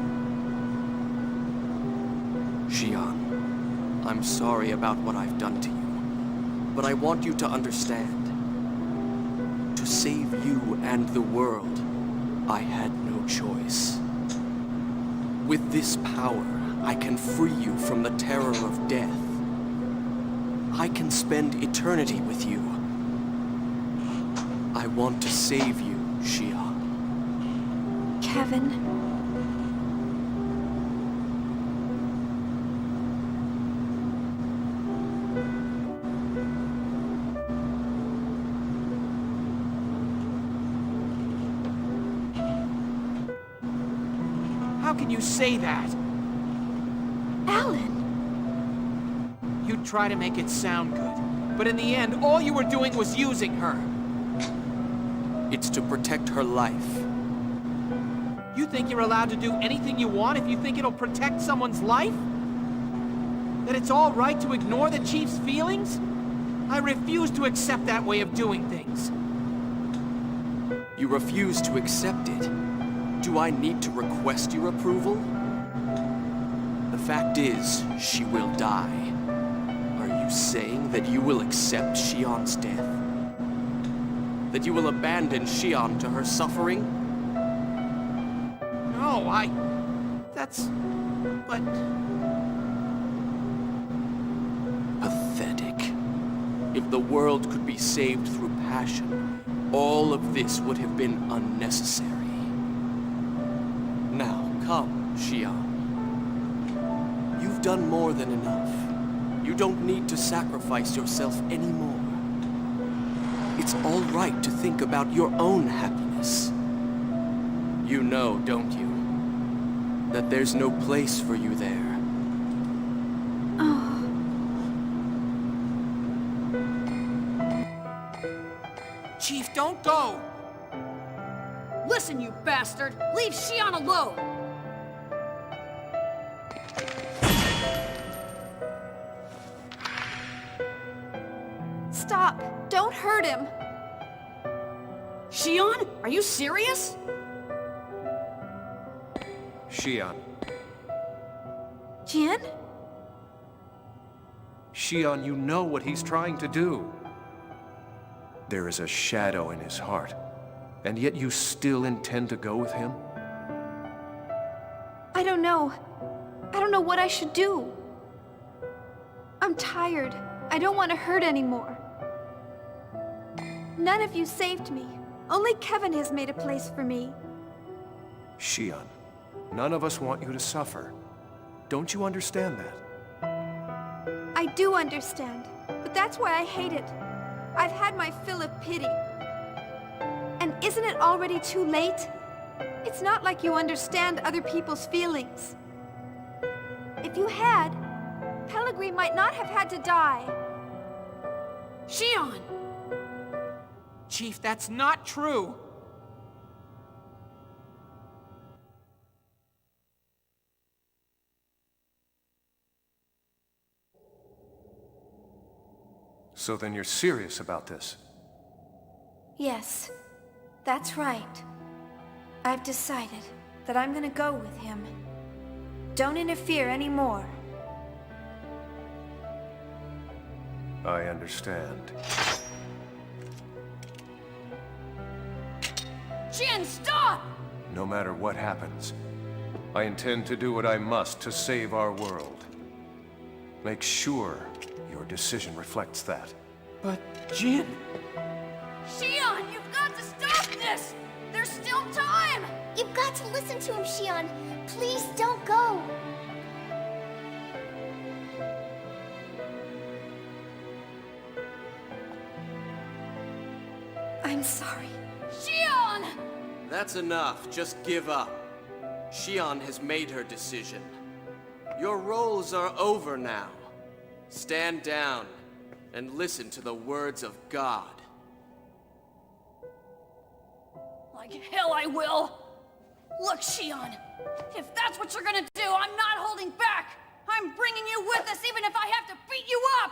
Xian, I'm sorry about what I've done to you. But I want you to understand. To save you and the world, I had no choice. With this power, I can free you from the terror of death. I can spend eternity with you. I want to save you, Xian. Kevin... How can you say that? Alan! You try to make it sound good, but in the end, all you were doing was using her. It's to protect her life. You think you're allowed to do anything you want if you think it'll protect someone's life? That it's all right to ignore the Chief's feelings? I refuse to accept that way of doing things. You refuse to accept it? Do I need to request your approval? The fact is, she will die. Are you saying that you will accept Shion's death? That you will abandon Shion to her suffering? No, that's... but... Pathetic. If the world could be saved through passion, all of this would have been unnecessary. Now, come, Shion. You've done more than enough. You don't need to sacrifice yourself anymore. It's all right to think about your own happiness. You know, don't you, that there's no place for you there. Chief, don't go! Listen, you bastard! Leave Shion alone! Stop! Don't hurt him! Shion? Are you serious? Shion. Jin? Shion, you know what he's trying to do. There is a shadow in his heart, and yet you still intend to go with him? I don't know. I don't know what I should do. I'm tired. I don't want to hurt anymore. None of you saved me. Only Kevin has made a place for me. Shion, none of us want you to suffer. Don't you understand that? I do understand, but that's why I hate it. I've had my fill of pity. And isn't it already too late? It's not like you understand other people's feelings. If you had, Pellegrini might not have had to die. Shion! Chief, that's not true! So then you're serious about this? Yes, that's right. I've decided that I'm gonna go with him. Don't interfere anymore. I understand. Jin, stop! No matter what happens, I intend to do what I must to save our world. Make sure your decision reflects that. But, Jin... Shion, you've got to stop this! There's still time! You've got to listen to him, Shion. Please don't go. I'm sorry. Shion! That's enough. Just give up. Shion has made her decision. Your roles are over now. Stand down and listen to the words of God. Like hell I will! Look, Shion, if that's what you're gonna do, I'm not holding back! I'm bringing you with us even if I have to beat you up!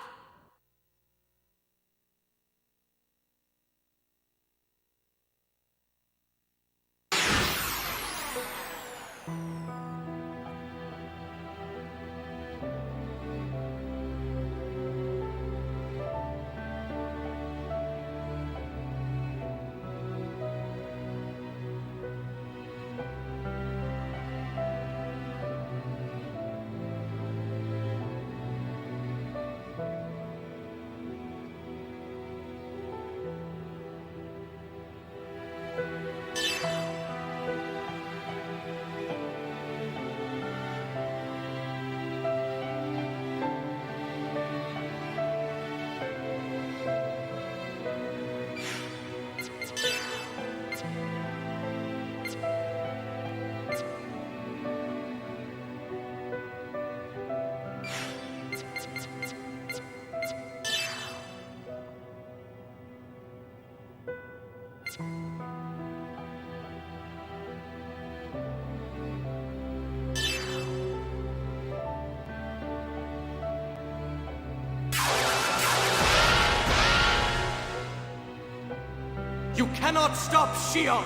You cannot stop Shion!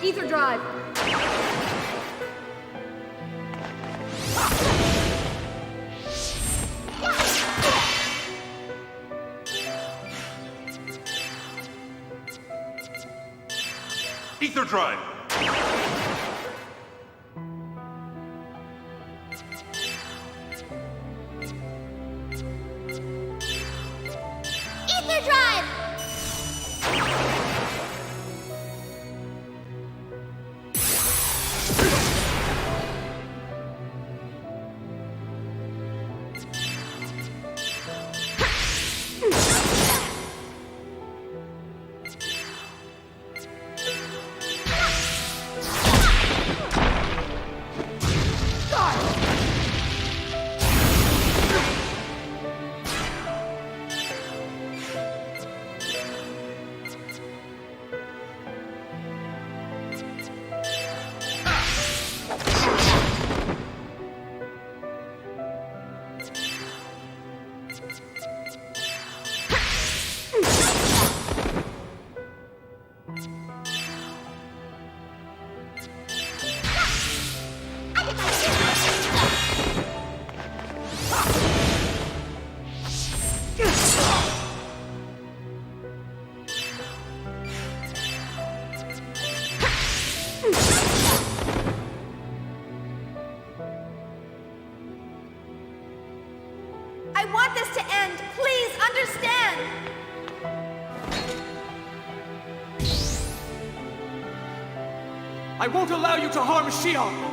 Ether drive. Ether drive. Ether drive! I want this to end. Please understand. I won't allow you to harm Xion!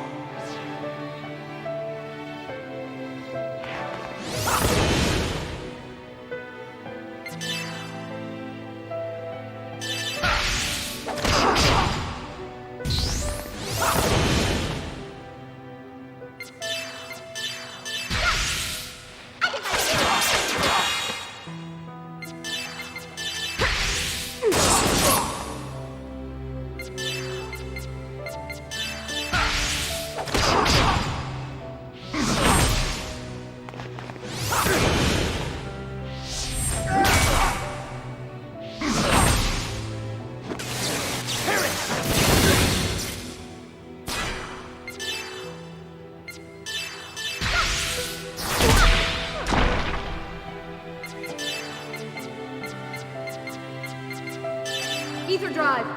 Ether drive.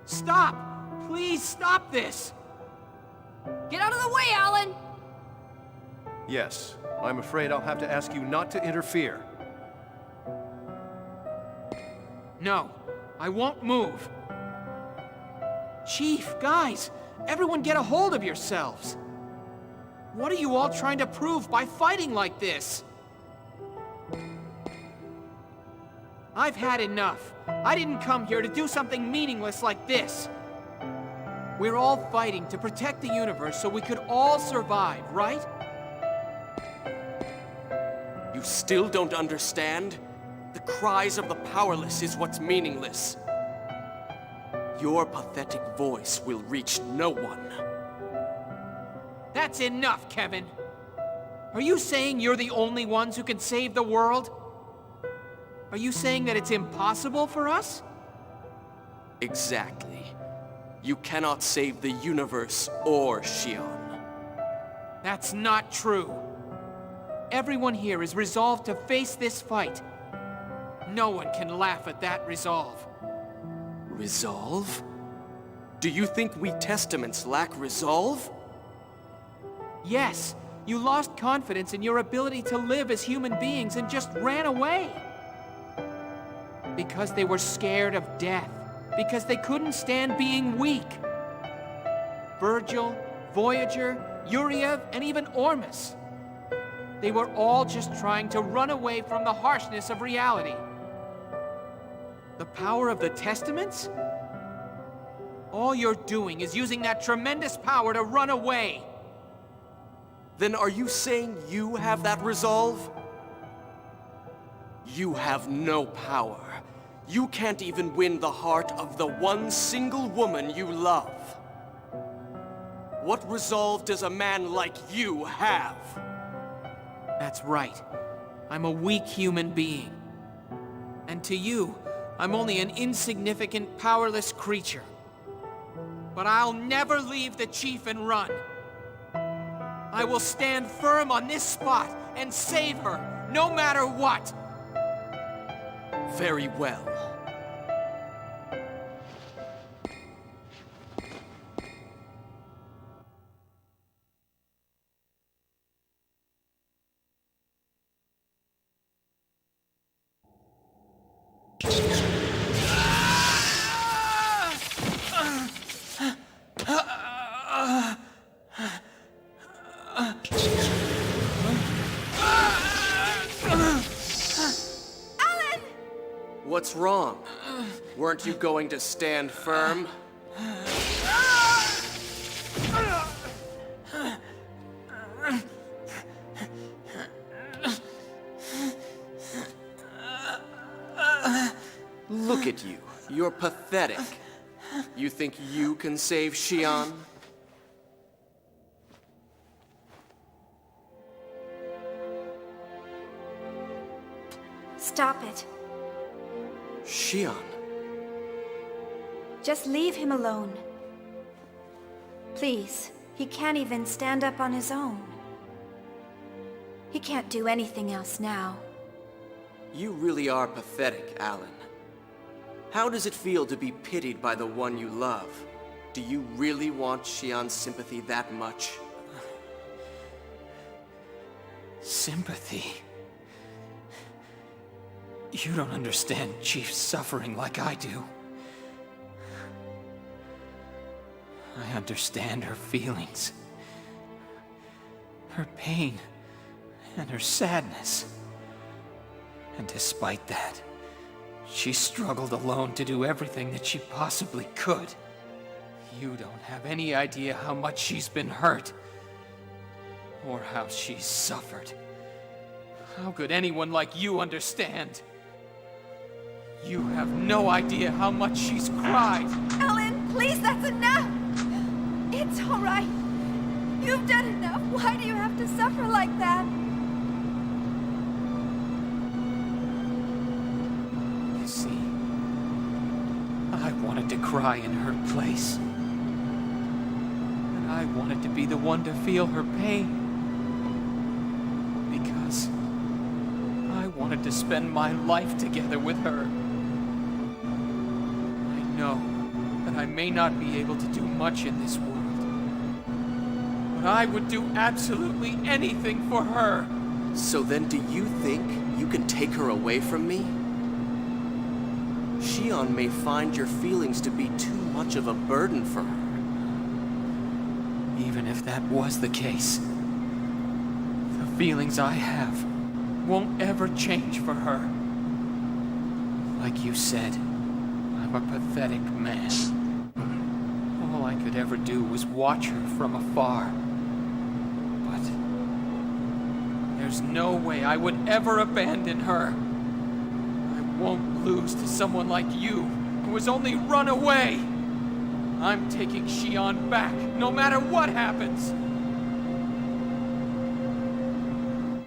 Stop! Please stop this! Get out of the way, Alan! Yes, I'm afraid I'll have to ask you not to interfere. No, I won't move. Chief, guys, everyone get a hold of yourselves. What are you all trying to prove by fighting like this? I've had enough. I didn't come here to do something meaningless like this. We're all fighting to protect the universe so we could all survive, right? You still don't understand? The cries of the powerless is what's meaningless. Your pathetic voice will reach no one. That's enough, Kevin. Are you saying you're the only ones who can save the world? Are you saying that it's impossible for us? Exactly. You cannot save the universe or Xion. That's not true. Everyone here is resolved to face this fight. No one can laugh at that resolve. Resolve? Do you think we Testaments lack resolve? Yes, you lost confidence in your ability to live as human beings and just ran away. Because they were scared of death. Because they couldn't stand being weak. Virgil, Voyager, Yuriev, and even Ormus. They were all just trying to run away from the harshness of reality. The power of the Testaments? All you're doing is using that tremendous power to run away. Then are you saying you have that resolve? You have no power. You can't even win the heart of the one single woman you love. What resolve does a man like you have? That's right. I'm a weak human being. And to you, I'm only an insignificant, powerless creature. But I'll never leave the chief and run. I will stand firm on this spot and save her, no matter what. Very well. What's wrong? Weren't you going to stand firm? Look at you. You're pathetic. You think you can save Xion? Stop it. Xion. Just leave him alone. Please. He can't even stand up on his own. He can't do anything else now. You really are pathetic, Alan. How does it feel to be pitied by the one you love? Do you really want Xion's sympathy that much? Sympathy? You don't understand Chief's suffering like I do. I understand her feelings, her pain, and her sadness. And despite that, she struggled alone to do everything that she possibly could. You don't have any idea how much she's been hurt, or how she's suffered. How could anyone like you understand? You have no idea how much she's cried. Alan, please, that's enough! It's all right. You've done enough. Why do you have to suffer like that? You see, I wanted to cry in her place. And I wanted to be the one to feel her pain. Because I wanted to spend my life together with her. I know that I may not be able to do much in this world. But I would do absolutely anything for her. So then do you think you can take her away from me? Xion may find your feelings to be too much of a burden for her. Even if that was the case, the feelings I have won't ever change for her. Like you said, I'm a pathetic man. All I could ever do was watch her from afar. But there's no way I would ever abandon her. I won't lose to someone like you, who has only run away. I'm taking Xion back, no matter what happens.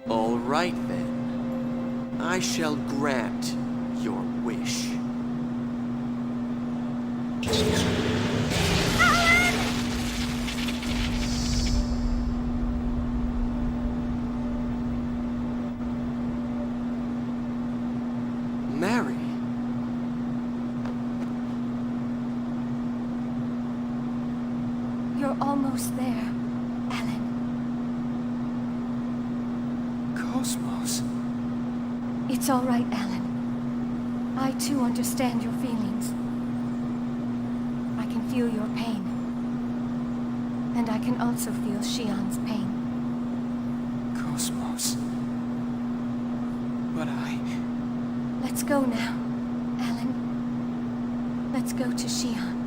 All right then. I shall grant your wish. Mary. You're almost there, Alan. Cosmos. It's all right, Alan. I too understand your feelings. I can feel your pain. And I can also feel Xi'an's pain. Cosmos. But Let's go now, Alan. Let's go to Xi'an.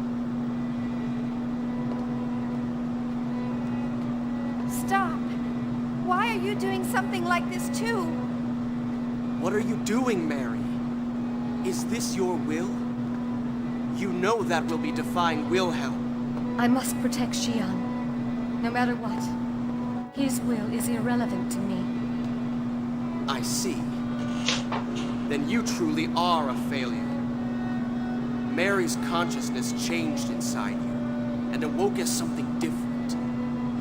Stop! Why are you doing something like this too? What are you doing, Mary? Is this your will? You know that will be defying Wilhelm. I must protect Xi'an, no matter what. His will is irrelevant to me. I see. Then you truly are a failure. Mary's consciousness changed inside you, and awoke as something different.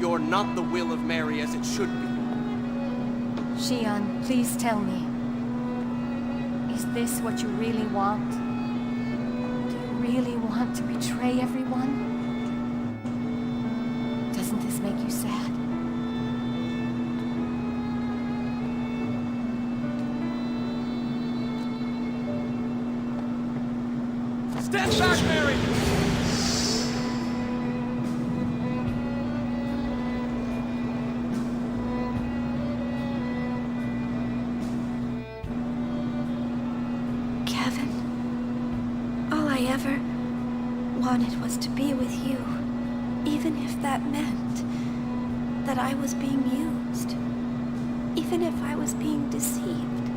You're not the will of Mary as it should be. Xi'an, please tell me. Is this what you really want? Do you really want to betray everyone? Doesn't this make you sad? Stand back, Mary! Kevin, all I ever wanted was to be with you, even if that meant that I was being used, even if I was being deceived.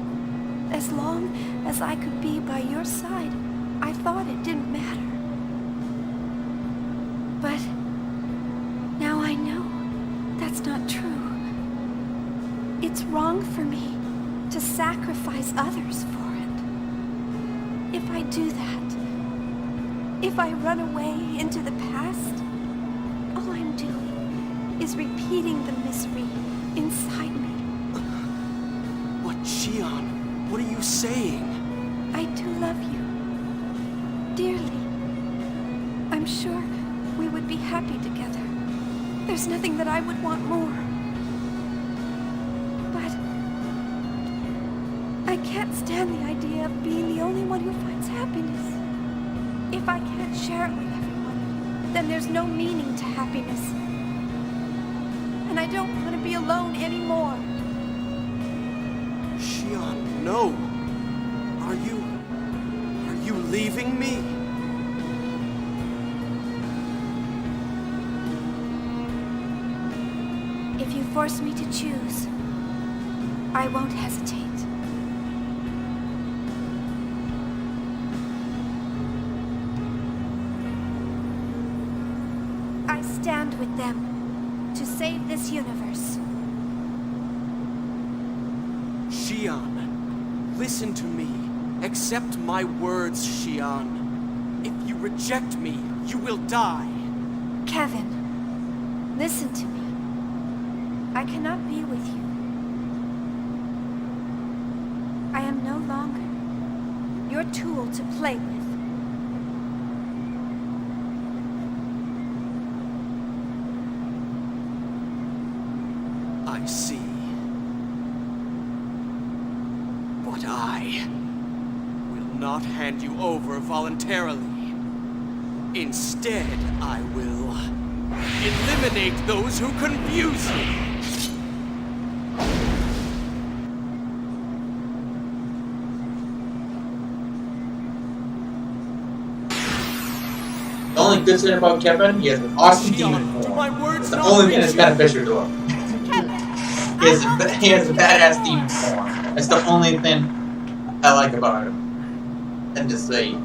As long as I could be by your side, I thought it didn't matter. But now I know that's not true. It's wrong for me to sacrifice others for it. If I do that, if I run away into the past, all I'm doing is repeating the misery inside me. What, Xi'an? What are you saying? I do love you. Dearly. I'm sure we would be happy together. There's nothing that I would want more. But I can't stand the idea of being the only one who finds happiness. If I can't share it with everyone, then there's no meaning to happiness. And I don't want to be alone anymore. Xi'an, no. Are you leaving me? If you force me to choose, I won't hesitate. I stand with them to save this universe. Xi'an, listen to me. Accept my words, Xi'an. If you reject me, you will die. Kevin, listen to me. I cannot be with you. I am no longer your tool to play with. I see. But I will not hand you over voluntarily. Instead, I will eliminate those who confuse you. The only good thing about Kevin, he has an awesome demon form. It's the only thing that's beneficial to him. He has a badass demon form. That's the only thing I like about him. And just say,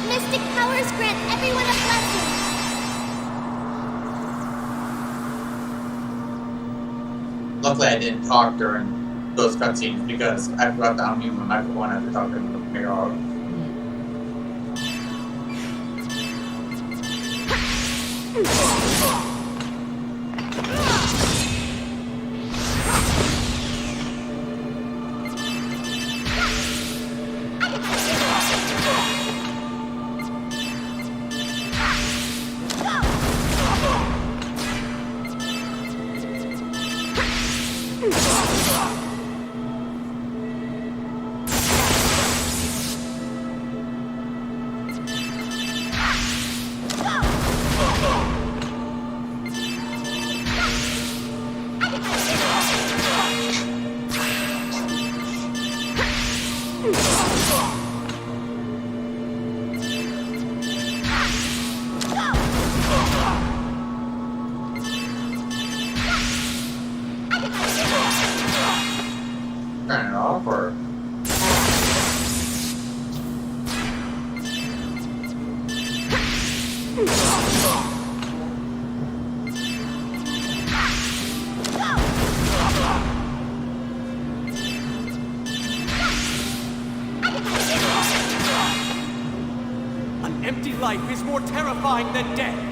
Mystic powers grant everyone a blessing. luckily I didn't talk during those cutscenes because I forgot to unmute my microphone after talking to the mirror. Turn it off, or An empty life is more terrifying than death.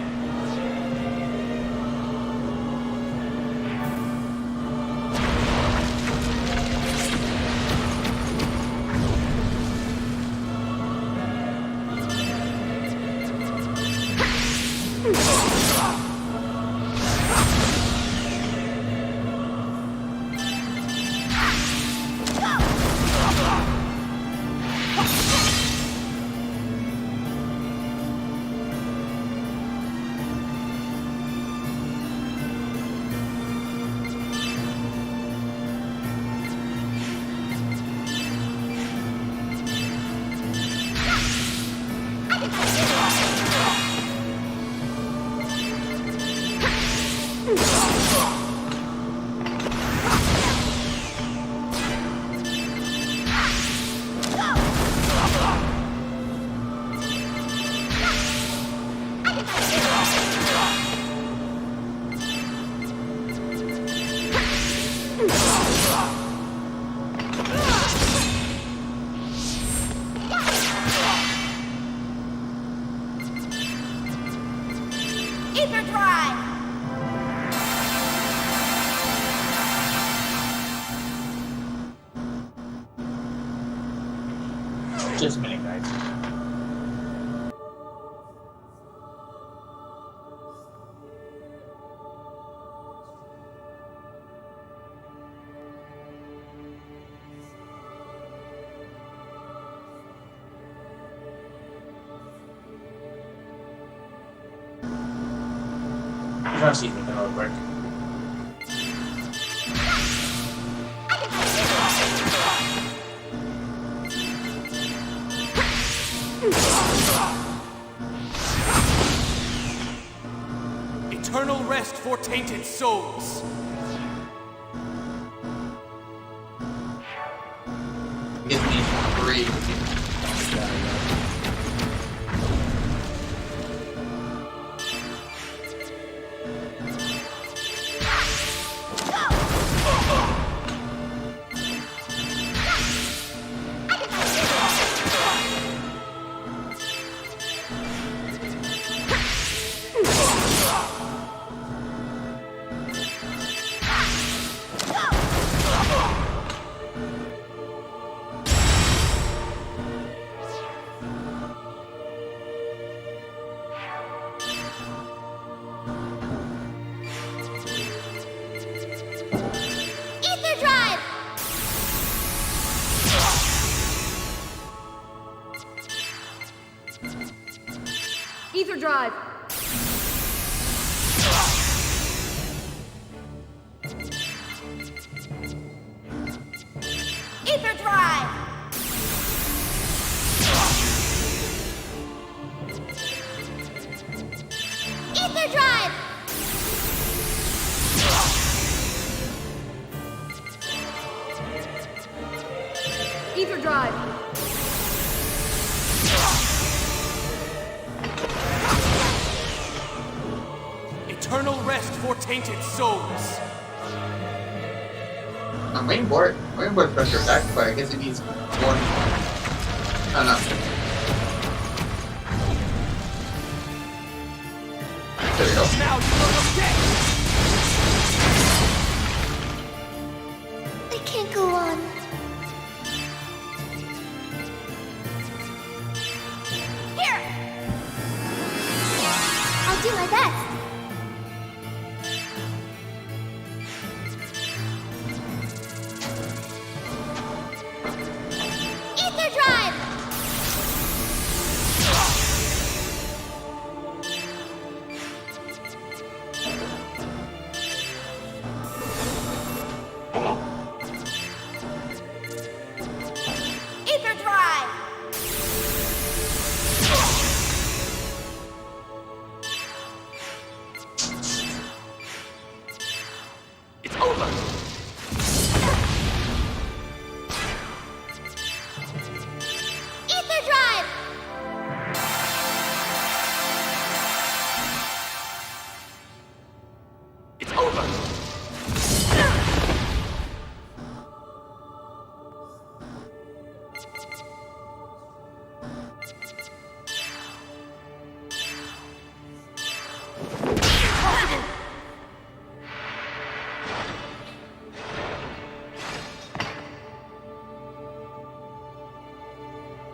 Ether Drive! just a minute, guys. I'm trying to see if we can real quick. Eternal rest for tainted souls. Give me 3. Ether Drive! Ether Drive! Ether Drive! Ether Drive! Eternal rest for tainted souls. I'm waiting for it. I'm waiting for the pressure attack, but I guess it needs more. I don't know. There we go. Now you will forget. I can't go on. Here! I'll do my best. Ether Drive!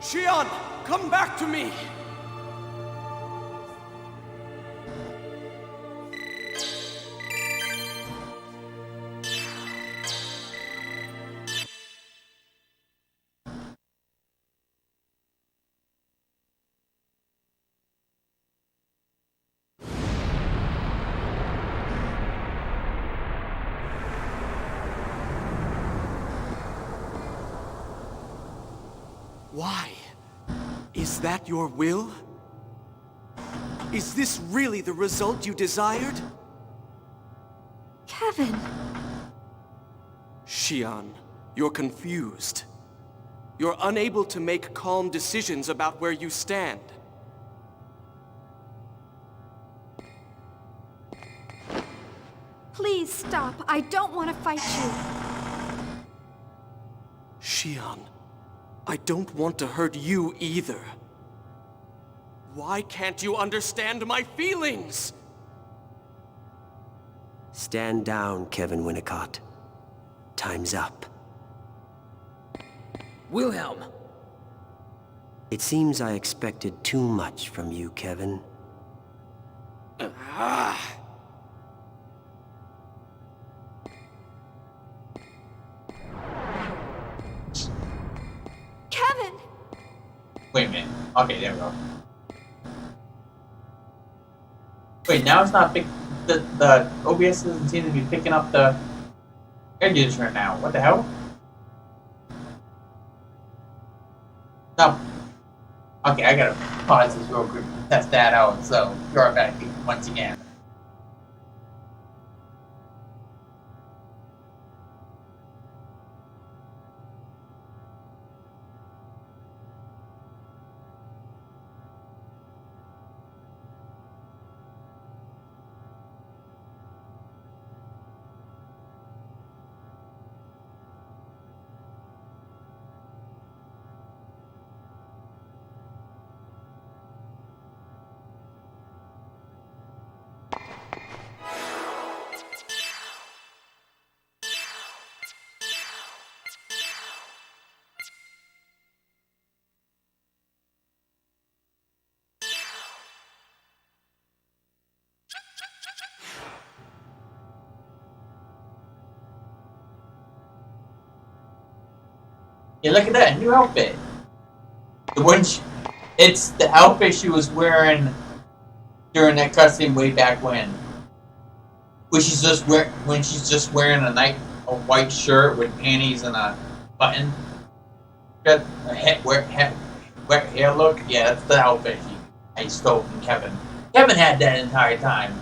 Xian, come back to me! Why? Is that your will? Is this really the result you desired? Kevin! Xian, you're confused. You're unable to make calm decisions about where you stand. Please stop. I don't want to fight you. Xian, I don't want to hurt you either. Why can't you understand my feelings? Stand down, Kevin Winnicott. Time's up. Wilhelm! It seems I expected too much from you, Kevin. Kevin! Wait a minute. Okay, there we go. Wait, now it's not pick. The OBS doesn't seem to be picking up the air conditioner now. What the hell? No. Okay, I gotta pause this real quick to test that out. So you're back once again. Yeah, look at that new outfit. The one, it's the outfit she was wearing during that cutscene way back when. When she's just wearing a white shirt with panties and a button. Got a wet hair look. Yeah, that's the outfit I stole from Kevin. Kevin had that entire time.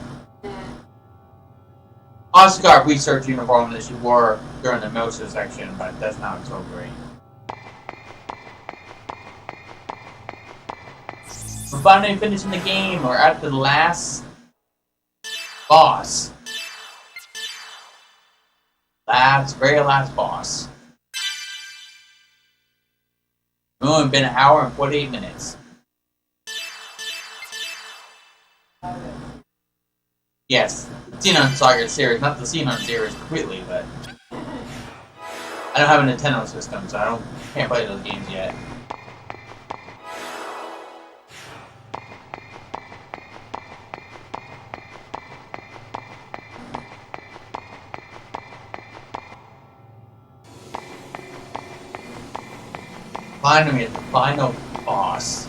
Oscar research uniform that she wore during the Moser section, but that's not so great. We're finally finishing the game. We're at the last boss. Very last boss. It's only been an hour and 48 minutes. Yes, the Xenosaga series, not the Xenon series completely, but I don't have a Nintendo system, so can't play those games yet. Finally, the final boss.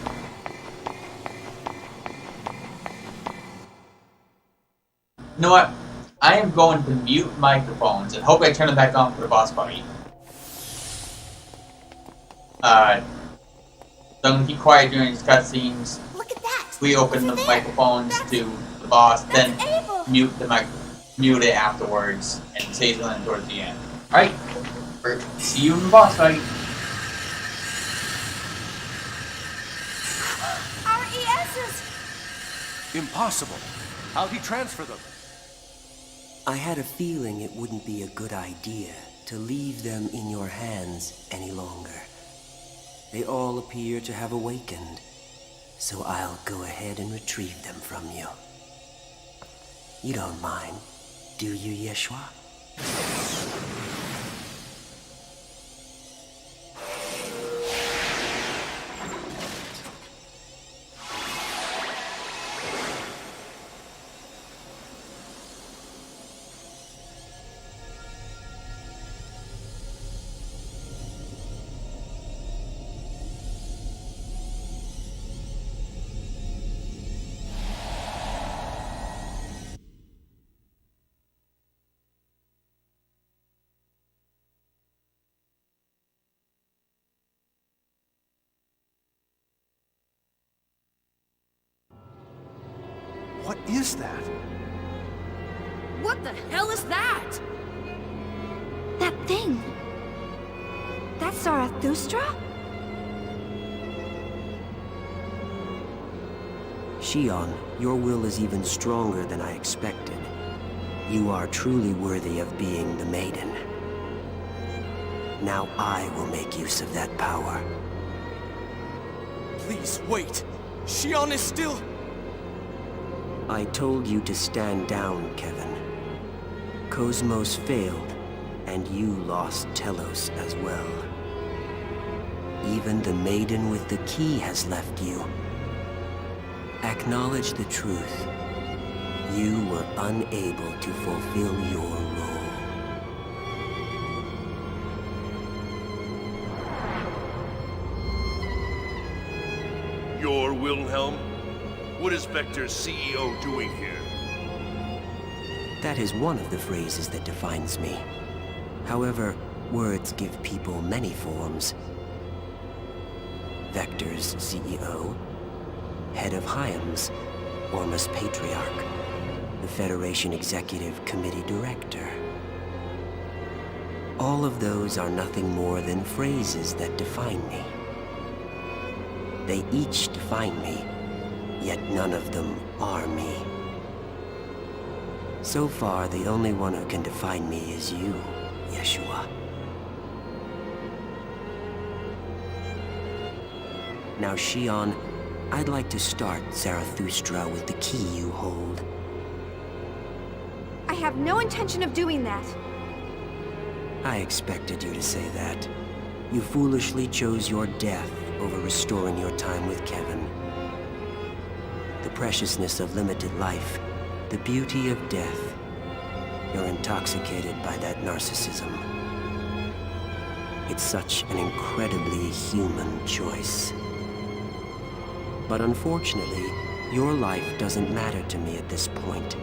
You know what? I am going to mute microphones and hope I turn it back on for the boss fight. So I'm gonna keep quiet during these cutscenes. Look at that! We open the microphones to the boss, then mute it afterwards, and say something towards the end. Alright, see you in the boss fight. Our ESs! Impossible. How'd he transfer them? I had a feeling it wouldn't be a good idea to leave them in your hands any longer. They all appear to have awakened, so I'll go ahead and retrieve them from you. You don't mind, do you, Yeshua? What is that? What the hell is that? That thing. That's Zarathustra? Shion, your will is even stronger than I expected. You are truly worthy of being the Maiden. Now I will make use of that power. Please, wait! Shion is still... I told you to stand down, Kevin. Cosmos failed, and you lost Telos as well. Even the Maiden with the key has left you. Acknowledge the truth. You were unable to fulfill your role. You're Wilhelm? What is Vector's CEO doing here? That is one of the phrases that defines me. However, words give people many forms. Vector's CEO, Head of Hyams, Ormus Patriarch, the Federation Executive Committee Director. All of those are nothing more than phrases that define me. They each define me, yet none of them are me. So far, the only one who can define me is you, Yeshua. Now, Shion, I'd like to start Zarathustra with the key you hold. I have no intention of doing that. I expected you to say that. You foolishly chose your death over restoring your time with Kevin. The preciousness of limited life, the beauty of death. You're intoxicated by that narcissism. It's such an incredibly human choice. But unfortunately, your life doesn't matter to me at this point.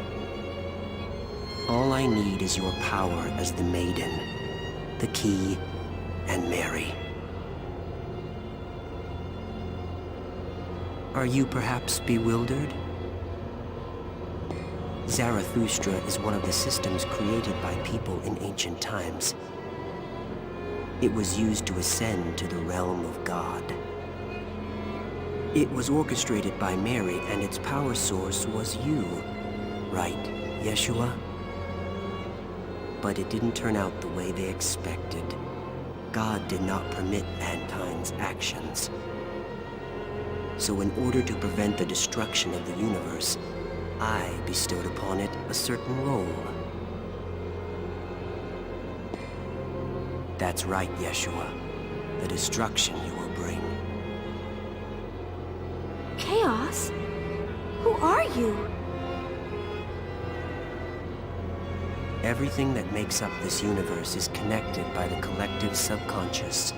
All I need is your power as the Maiden, the Key, and Mary. Are you perhaps bewildered? Zarathustra is one of the systems created by people in ancient times. It was used to ascend to the realm of God. It was orchestrated by Mary, and its power source was you, right, Yeshua? But it didn't turn out the way they expected. God did not permit mankind's actions. So in order to prevent the destruction of the universe, I bestowed upon it a certain role. That's right, Yeshua. The destruction you will bring. Chaos? Who are you? Everything that makes up this universe is connected by the collective subconscious.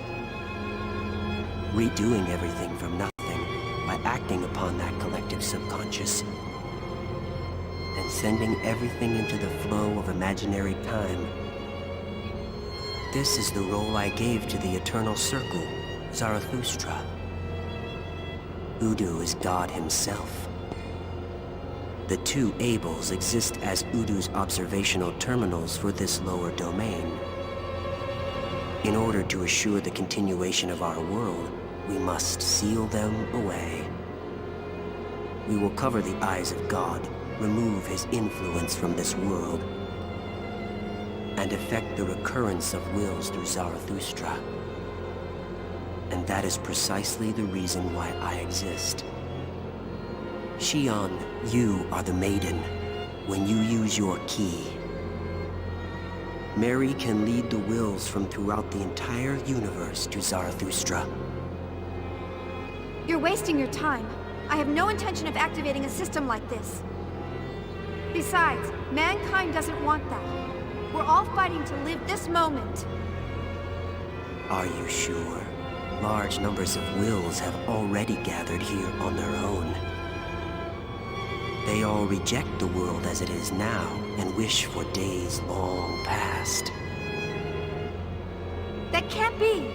Redoing everything from nothing by acting upon that collective subconscious and sending everything into the flow of imaginary time. This is the role I gave to the Eternal Circle, Zarathustra. Udu is God himself. The two Abels exist as Udu's observational terminals for this lower domain. In order to assure the continuation of our world, we must seal them away. We will cover the eyes of God, remove his influence from this world, and effect the recurrence of wills through Zarathustra. And that is precisely the reason why I exist. Shion, you are the Maiden when you use your key. Mary can lead the wills from throughout the entire universe to Zarathustra. You're wasting your time. I have no intention of activating a system like this. Besides, mankind doesn't want that. We're all fighting to live this moment. Are you sure? Large numbers of wills have already gathered here on their own. They all reject the world as it is now and wish for days long past. That can't be.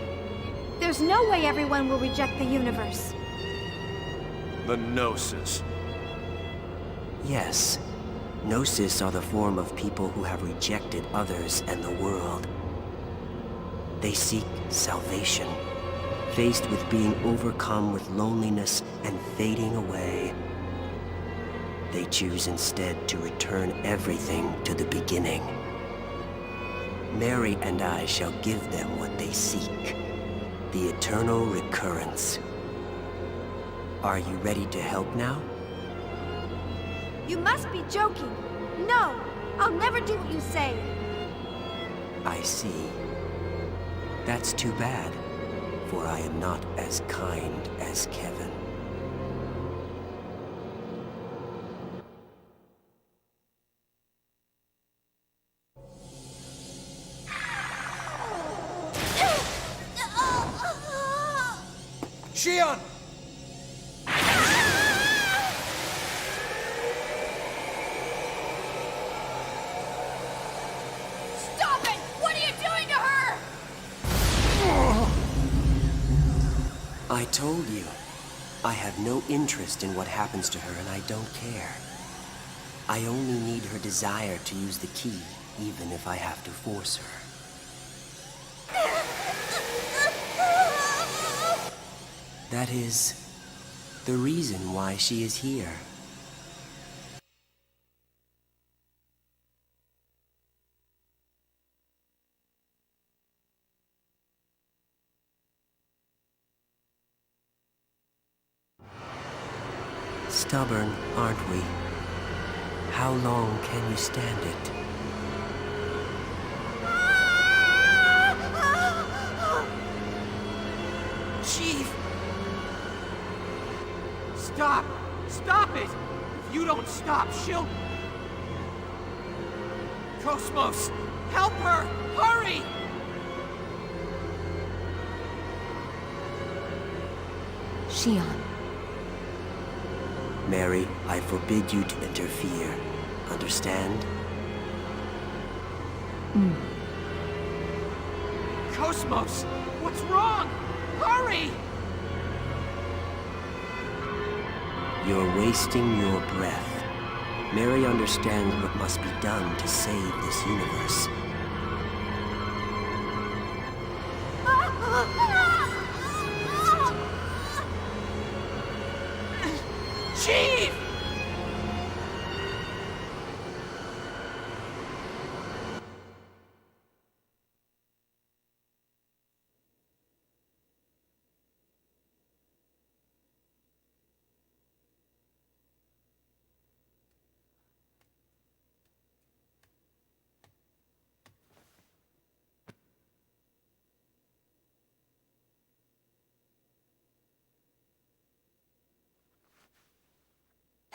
There's no way everyone will reject the universe. The Gnosis. Yes, Gnosis are the form of people who have rejected others and the world. They seek salvation, faced with being overcome with loneliness and fading away. They choose instead to return everything to the beginning. Mary and I shall give them what they seek, the eternal recurrence. Are you ready to help now? You must be joking. No, I'll never do what you say. I see. That's too bad, for I am not as kind as Kevin. Xion! Stop it! What are you doing to her? I told you. I have no interest in what happens to her, and I don't care. I only need her desire to use the key, even if I have to force her. That is the reason why she is here. Stubborn, aren't we? How long can you stand it? Chief! Stop! Stop it! If you don't stop, she'll... Cosmos! Help her! Hurry! Xion. Mary, I forbid you to interfere. Understand? Cosmos! What's wrong? Hurry! You're wasting your breath. Mary understands what must be done to save this universe. Chief!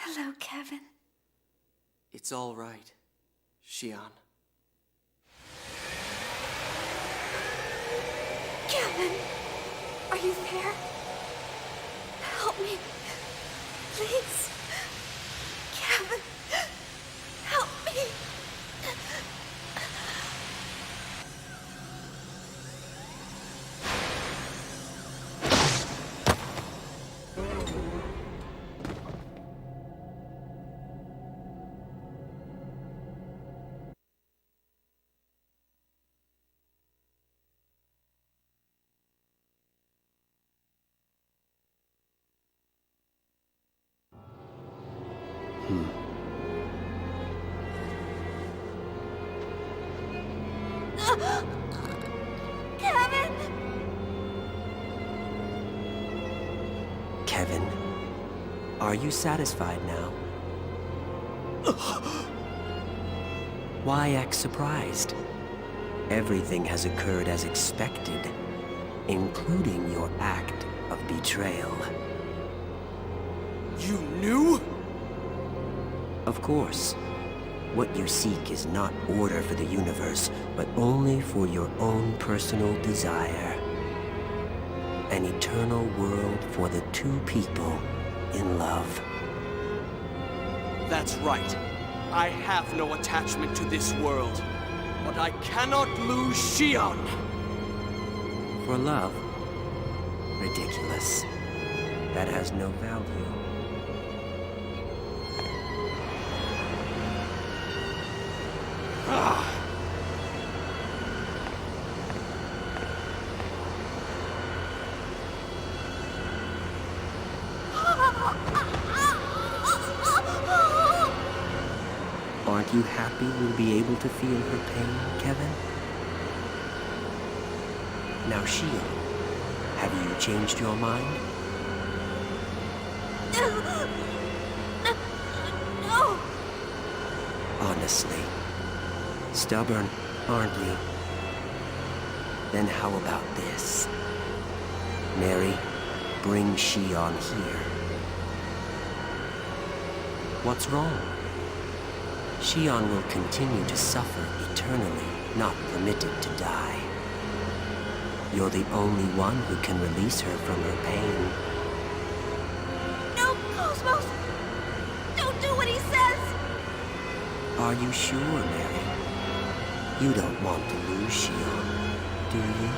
Hello, Kevin. It's all right, Xion. Kevin! Are you there? Help me. Please. Kevin! Help me! Kevin! Kevin, are you satisfied now? Why act surprised? Everything has occurred as expected, including your act of betrayal. You knew? Of course. What you seek is not order for the universe, but only for your own personal desire. An eternal world for the two people in love. That's right. I have no attachment to this world. But I cannot lose Xion! For love? Ridiculous. That has no value. Aren't you happy you'll be able to feel her pain, Kevin? Now, Shion, have you changed your mind? No! Honestly, stubborn, aren't you? Then how about this? Mary, bring Shion here. What's wrong? Shion will continue to suffer eternally, not permitted to die. You're the only one who can release her from her pain. No, Cosmos! Don't do what he says! Are you sure, Mary? You don't want to lose Shion, do you?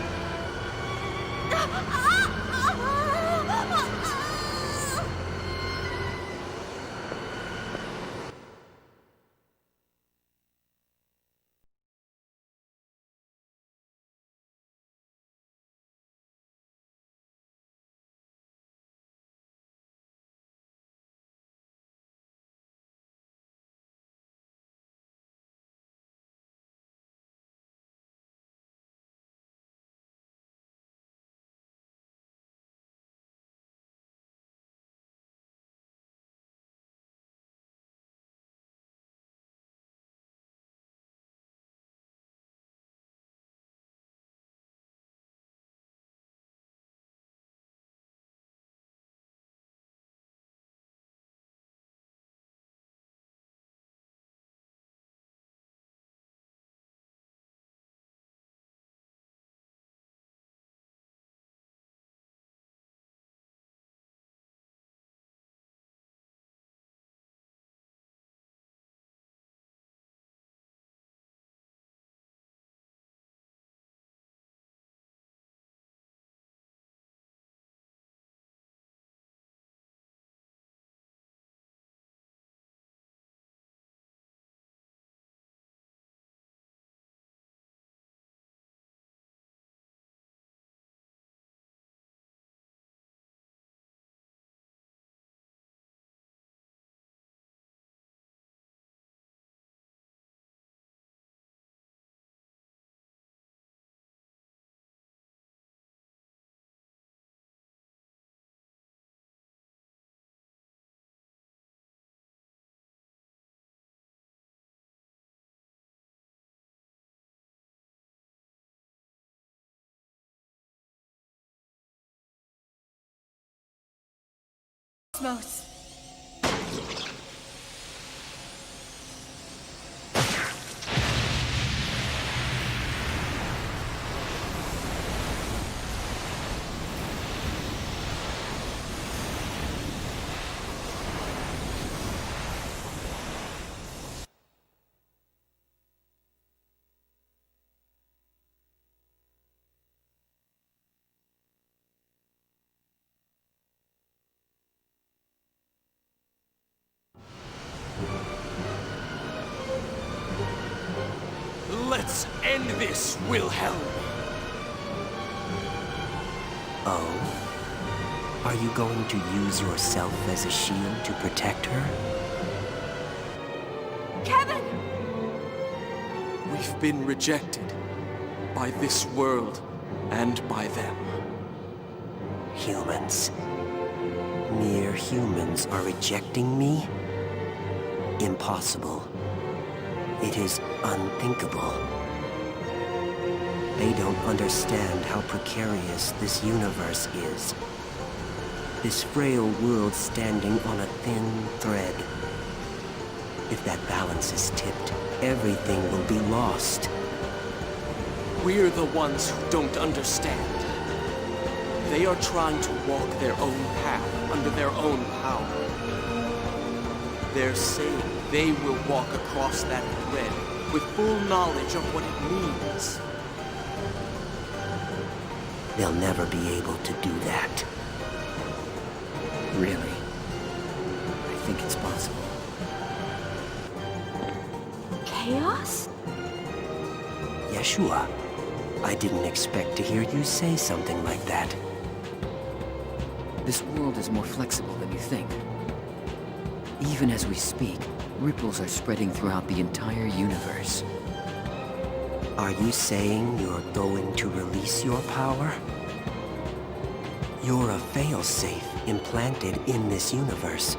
Cosmos. Let's end this, Wilhelm! Oh? Are you going to use yourself as a shield to protect her? Kevin! We've been rejected by this world and by them. Humans. Mere humans are rejecting me? Impossible. It is unthinkable. They don't understand how precarious this universe is. This frail world standing on a thin thread. If that balance is tipped, everything will be lost. We're the ones who don't understand. They are trying to walk their own path under their own power. They're saying they will walk across that thread with full knowledge of what it means. They'll never be able to do that. Really? I think it's possible. Chaos? Yeshua, I didn't expect to hear you say something like that. This world is more flexible than you think. Even as we speak, ripples are spreading throughout the entire universe. Are you saying you're going to release your power? You're a failsafe implanted in this universe.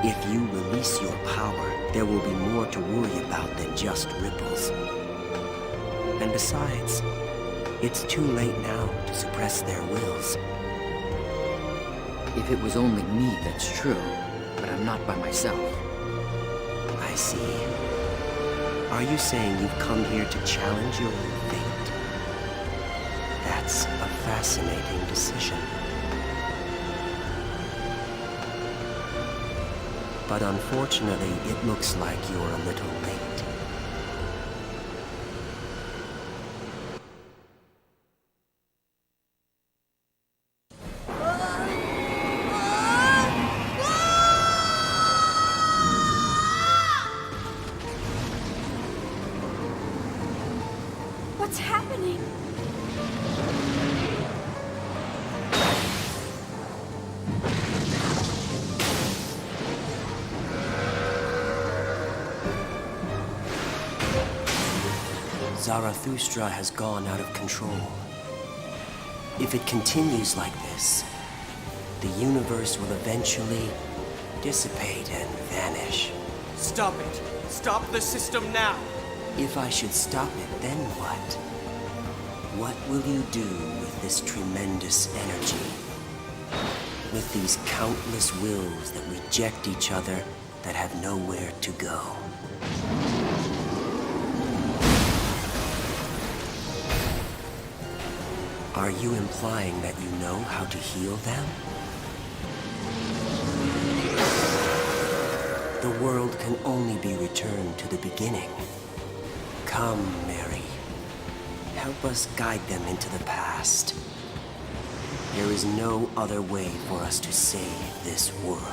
If you release your power, there will be more to worry about than just ripples. And besides, it's too late now to suppress their wills. If it was only me, that's true, but I'm not by myself. I see. Are you saying you've come here to challenge your own fate? That's a fascinating decision. But unfortunately, it looks like you're a little late. What's happening? Zarathustra has gone out of control. If it continues like this, the universe will eventually dissipate and vanish. Stop it! Stop the system now! If I should stop it, then what? What will you do with this tremendous energy? With these countless wills that reject each other, that have nowhere to go? Are you implying that you know how to heal them? The world can only be returned to the beginning. Come, Mary. Help us guide them into the past. There is no other way for us to save this world.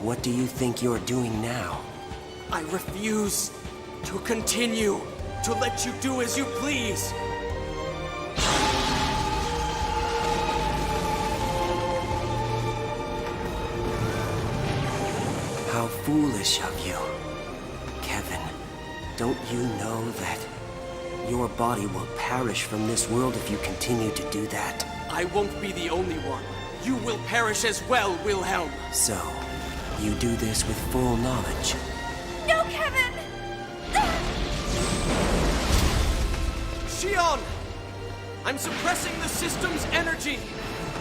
What do you think you're doing now? I refuse to continue to let you do as you please. How foolish of you. Kevin, don't you know that your body will perish from this world if you continue to do that? I won't be the only one. You will perish as well, Wilhelm. So, you do this with full knowledge. No, Kevin! Xion! I'm suppressing the system's energy!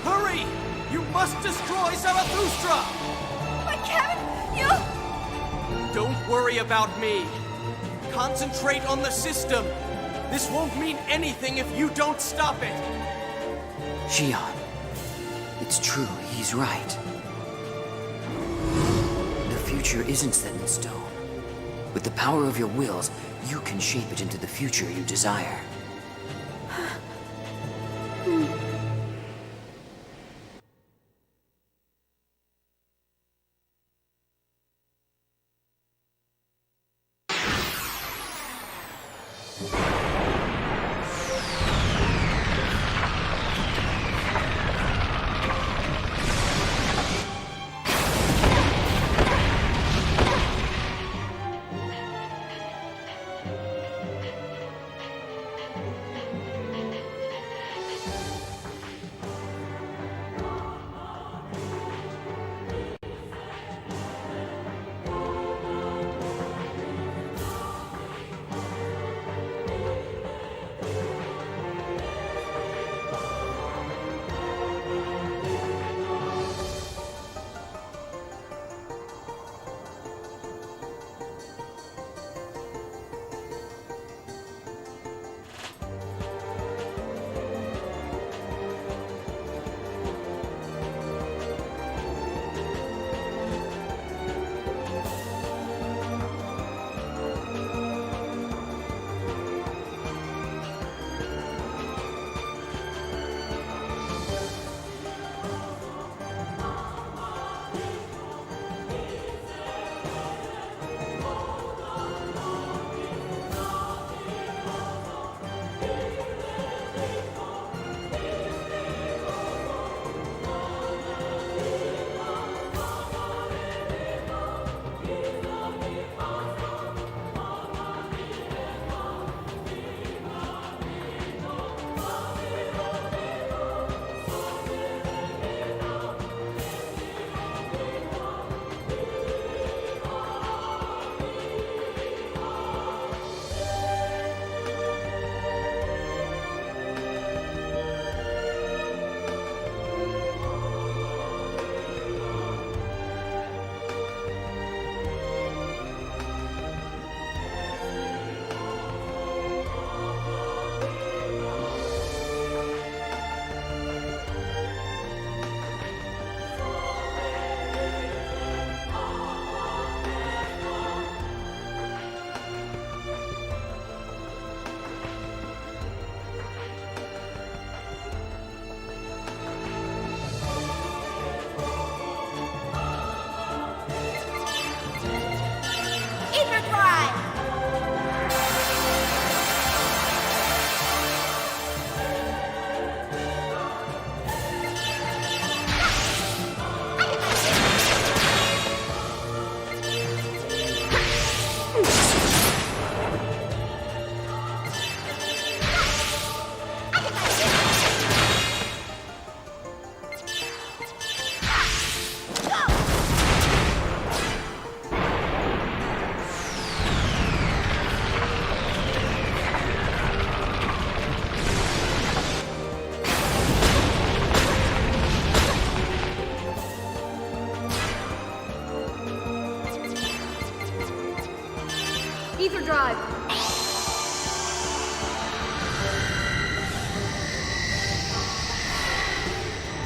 Hurry! You must destroy Zarathustra! But Kevin, you... Don't worry about me. Concentrate on the system. This won't mean anything if you don't stop it. Xion, it's true, he's right. The future isn't set in stone. With the power of your wills, you can shape it into the future you desire.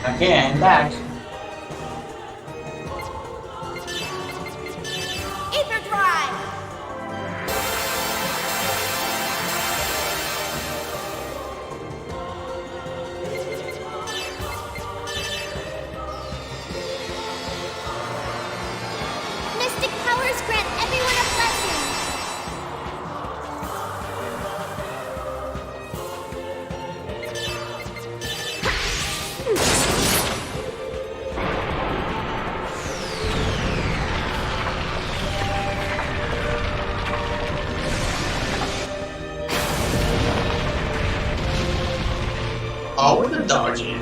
Okay, I'm back. Ether Drive! Mystic powers grant everyone a blessing. Oh, with the dodging.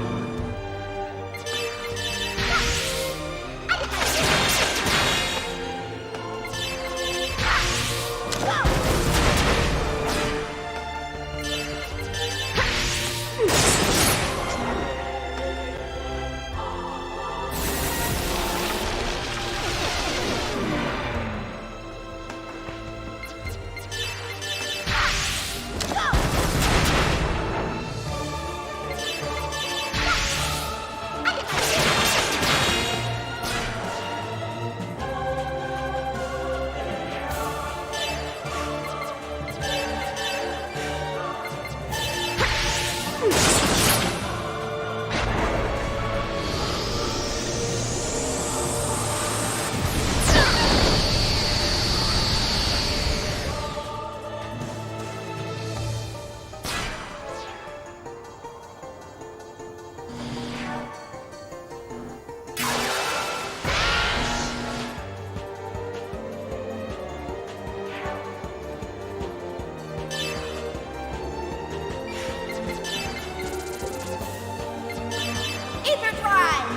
Ether Drive!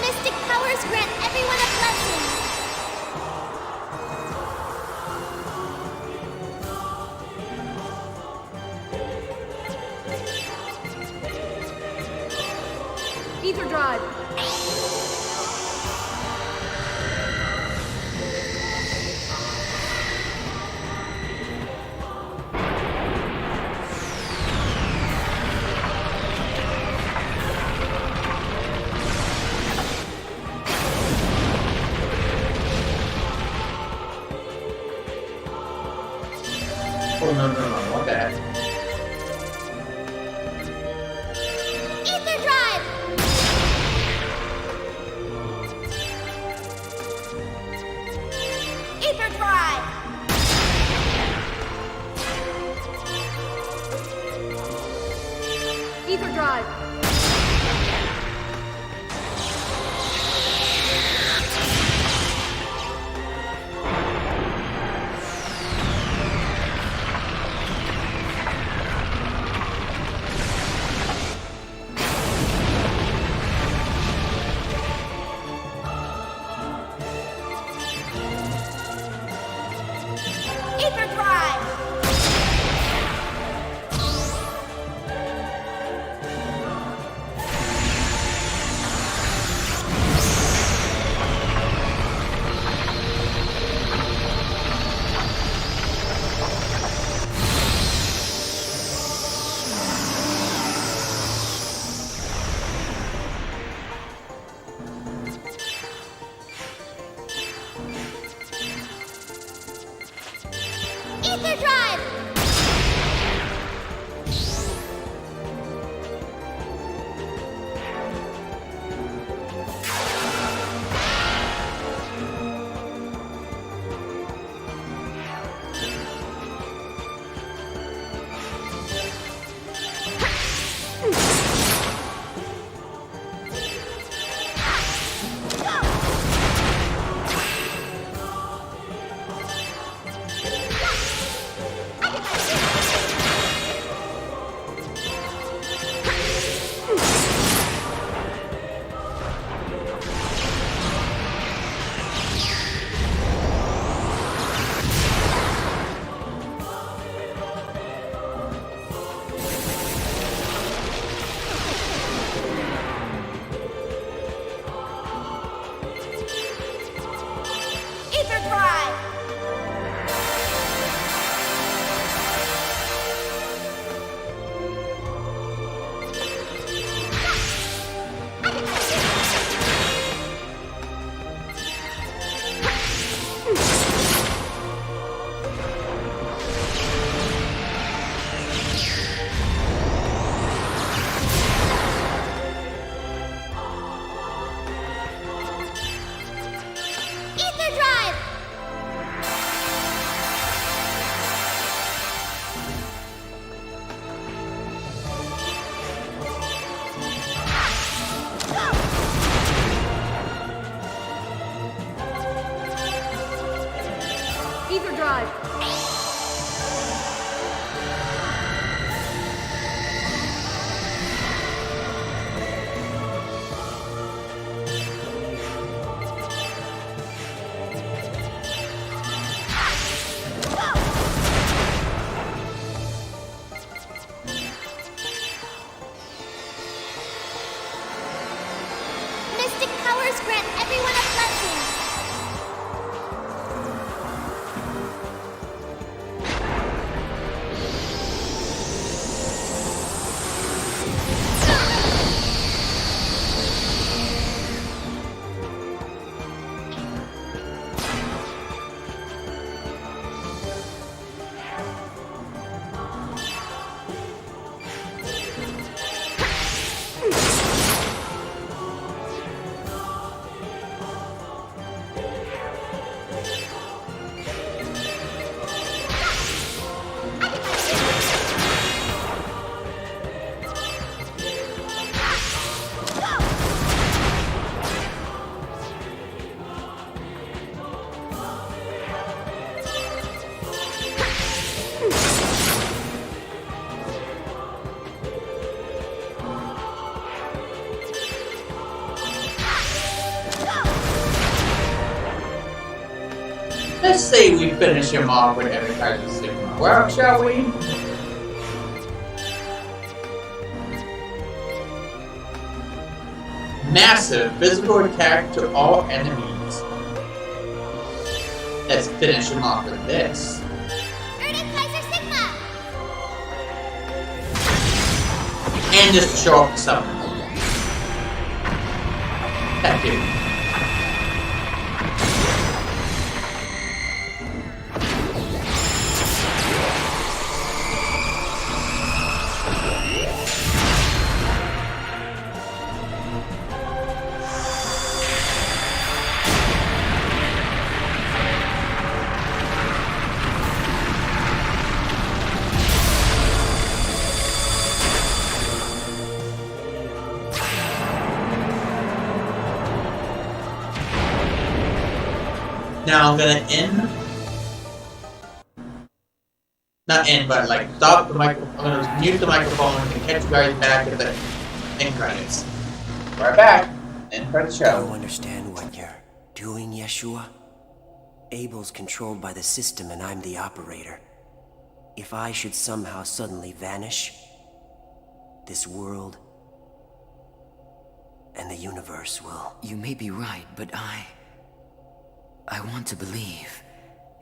Mystic powers grant everyone a blessing. Ether Drive! Oh, no, not that. Ether Drive! Ether Drive! Ether Drive! Ether Drive! Ether Drive! ether drive. Mystic powers grant everyone a blessing. Let's say we finish him off with every kind of Sigma. Well, shall we? Massive physical attack to all enemies. Let's finish him off with this. And just show off the summon. Thank you. Now I'm gonna but like stop the microphone. I'm gonna mute the microphone and catch you guys back at the end credits. We're back. End credit show. I don't understand what you're doing, Yeshua. Abel's controlled by the system and I'm the operator. If I should somehow suddenly vanish, this world and the universe will... You may be right, but I want to believe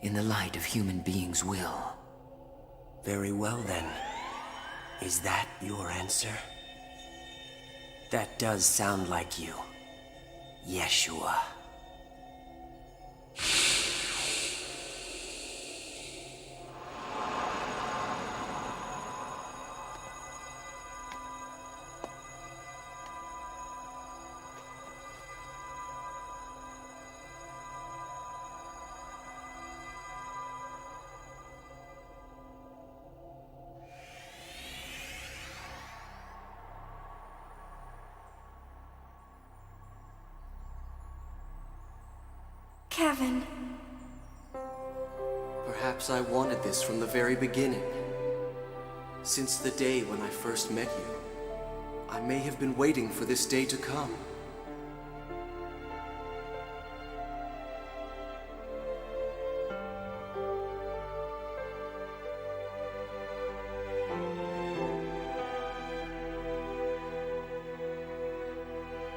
in the light of human beings' will. Very well then. Is that your answer? That does sound like you, Yeshua. Kevin. Perhaps I wanted this from the very beginning. Since the day when I first met you, I may have been waiting for this day to come.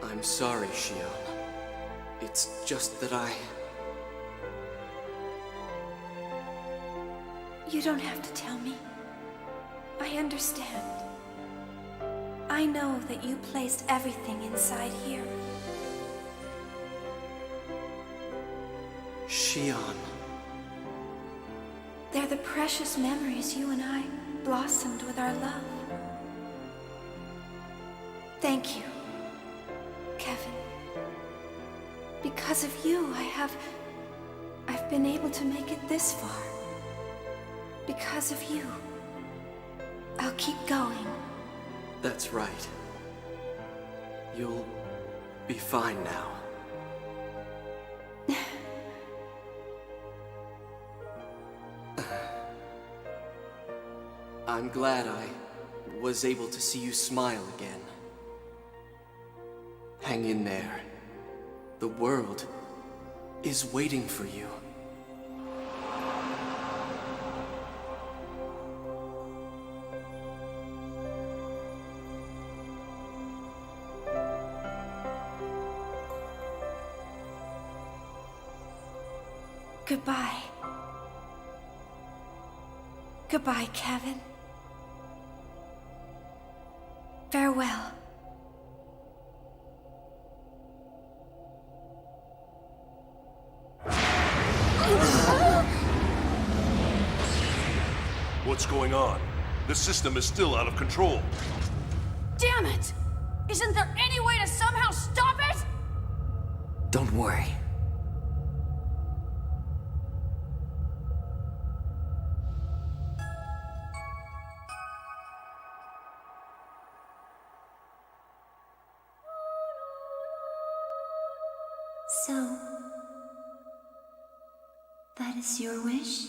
I'm sorry, Shion. It's just that You don't have to tell me. I understand. I know that you placed everything inside here. Shion. They're the precious memories you and I blossomed with our love. Thank you, Kevin. Because of you, I've been able to make it this far. Because of you, I'll keep going. That's right. You'll be fine now. I'm glad I was able to see you smile again. Hang in there. The world is waiting for you. Goodbye. Goodbye, Kevin. Farewell. What's going on? The system is still out of control. Damn it! Isn't there any way to somehow stop it? Don't worry. So, that is your wish?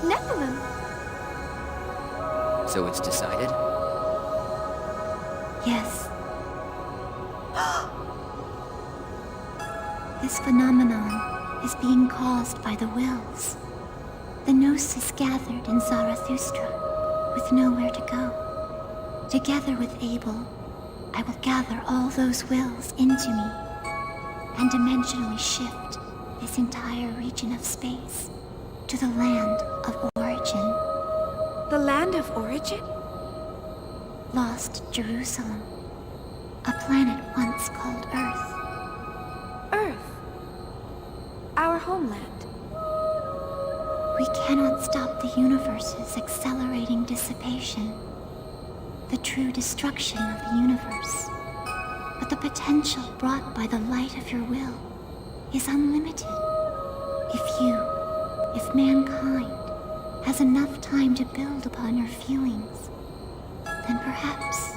Nephilim. So it's decided? Yes. This phenomenon is being caused by the wills. The Gnosis gathered in Zarathustra, with nowhere to go. Together with Abel, I will gather all those wills into me, and dimensionally shift this entire region of space to the land of origin. The land of origin? Lost Jerusalem, a planet once called Earth. Earth. Our homeland. We cannot stop the universe's accelerating dissipation, the true destruction of the universe. But the potential brought by the light of your will is unlimited. If mankind has enough time to build upon your feelings, then perhaps...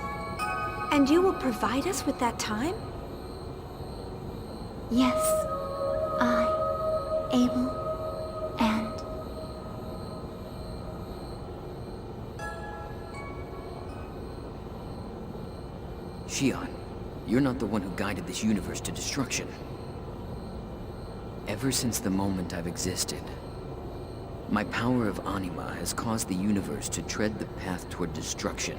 And you will provide us with that time? Yes, I, Abel, and... Xion, you're not the one who guided this universe to destruction. Ever since the moment I've existed, my power of anima has caused the universe to tread the path toward destruction.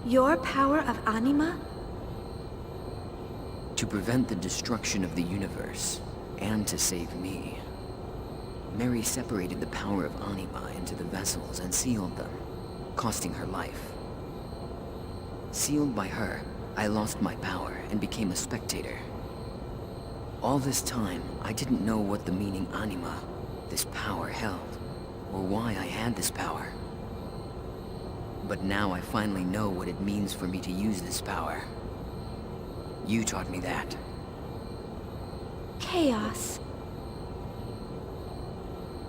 Your power of anima? To prevent the destruction of the universe, and to save me, Mary separated the power of anima into the vessels and sealed them, costing her life. Sealed by her, I lost my power and became a spectator. All this time, I didn't know what the meaning anima, this power, held, or why I had this power. But now I finally know what it means for me to use this power. You taught me that. Chaos.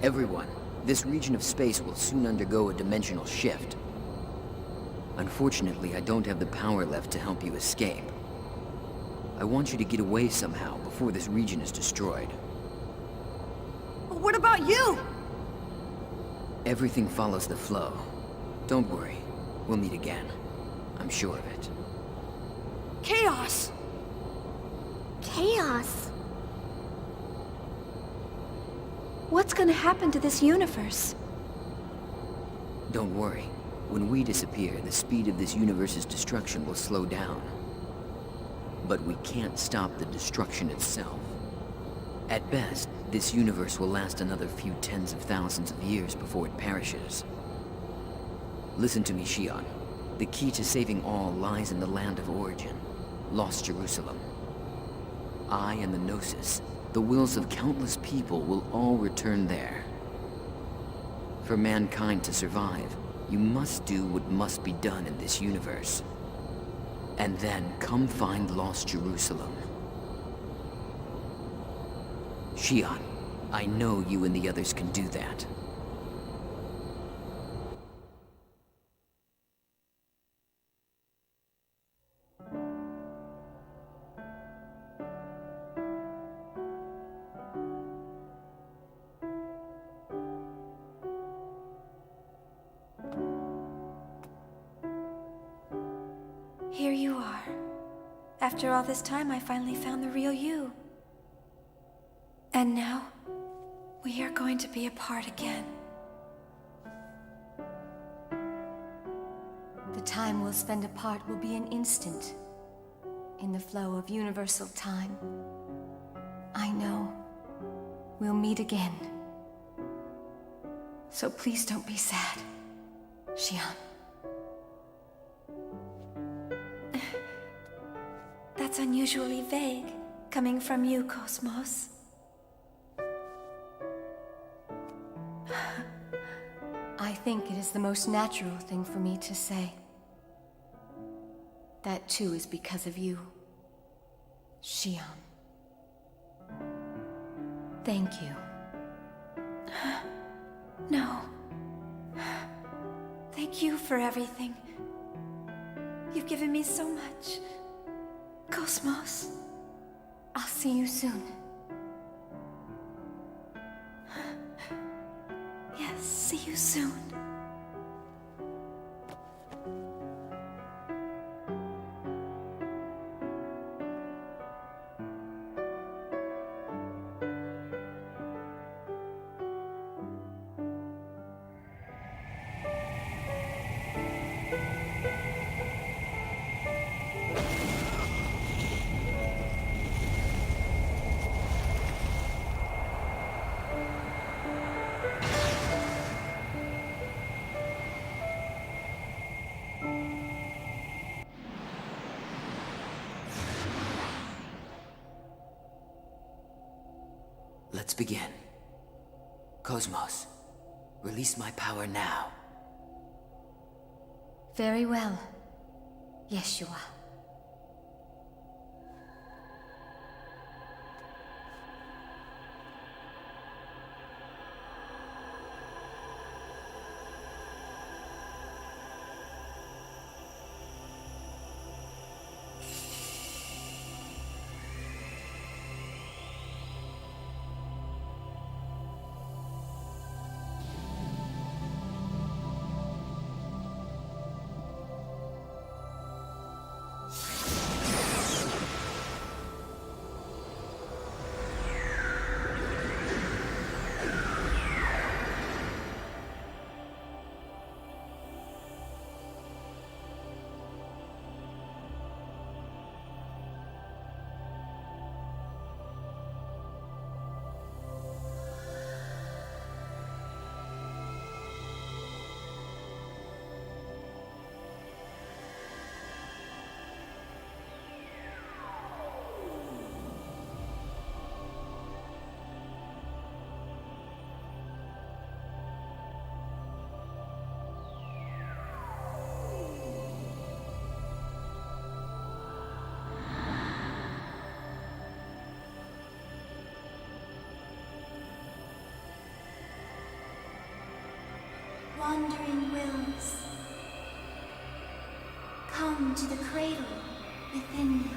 Everyone, this region of space will soon undergo a dimensional shift. Unfortunately, I don't have the power left to help you escape. I want you to get away somehow before this region is destroyed. But what about you? Everything follows the flow. Don't worry, we'll meet again. I'm sure of it. Chaos! Chaos? What's gonna happen to this universe? Don't worry. When we disappear, the speed of this universe's destruction will slow down. But we can't stop the destruction itself. At best, this universe will last another few tens of thousands of years before it perishes. Listen to me, Xion. The key to saving all lies in the land of origin, Lost Jerusalem. I and the Gnosis, the wills of countless people, will all return there. For mankind to survive, you must do what must be done in this universe. And then come find Lost Jerusalem. Xion, I know you and the others can do that. Here you are. After all this time, I finally found the real you. And now, we are going to be apart again. The time we'll spend apart will be an instant, in the flow of universal time. I know we'll meet again. So please don't be sad, Xion. That's unusually vague, coming from you, Cosmos. I think it is the most natural thing for me to say. That too is because of you, Xion. Thank you. No. Thank you for everything. You've given me so much. Cosmos. I'll see you soon. Yes, see you soon. Let's begin. Cosmos, release my power now. Very well, Yeshua. Wandering wills, come to the cradle within me.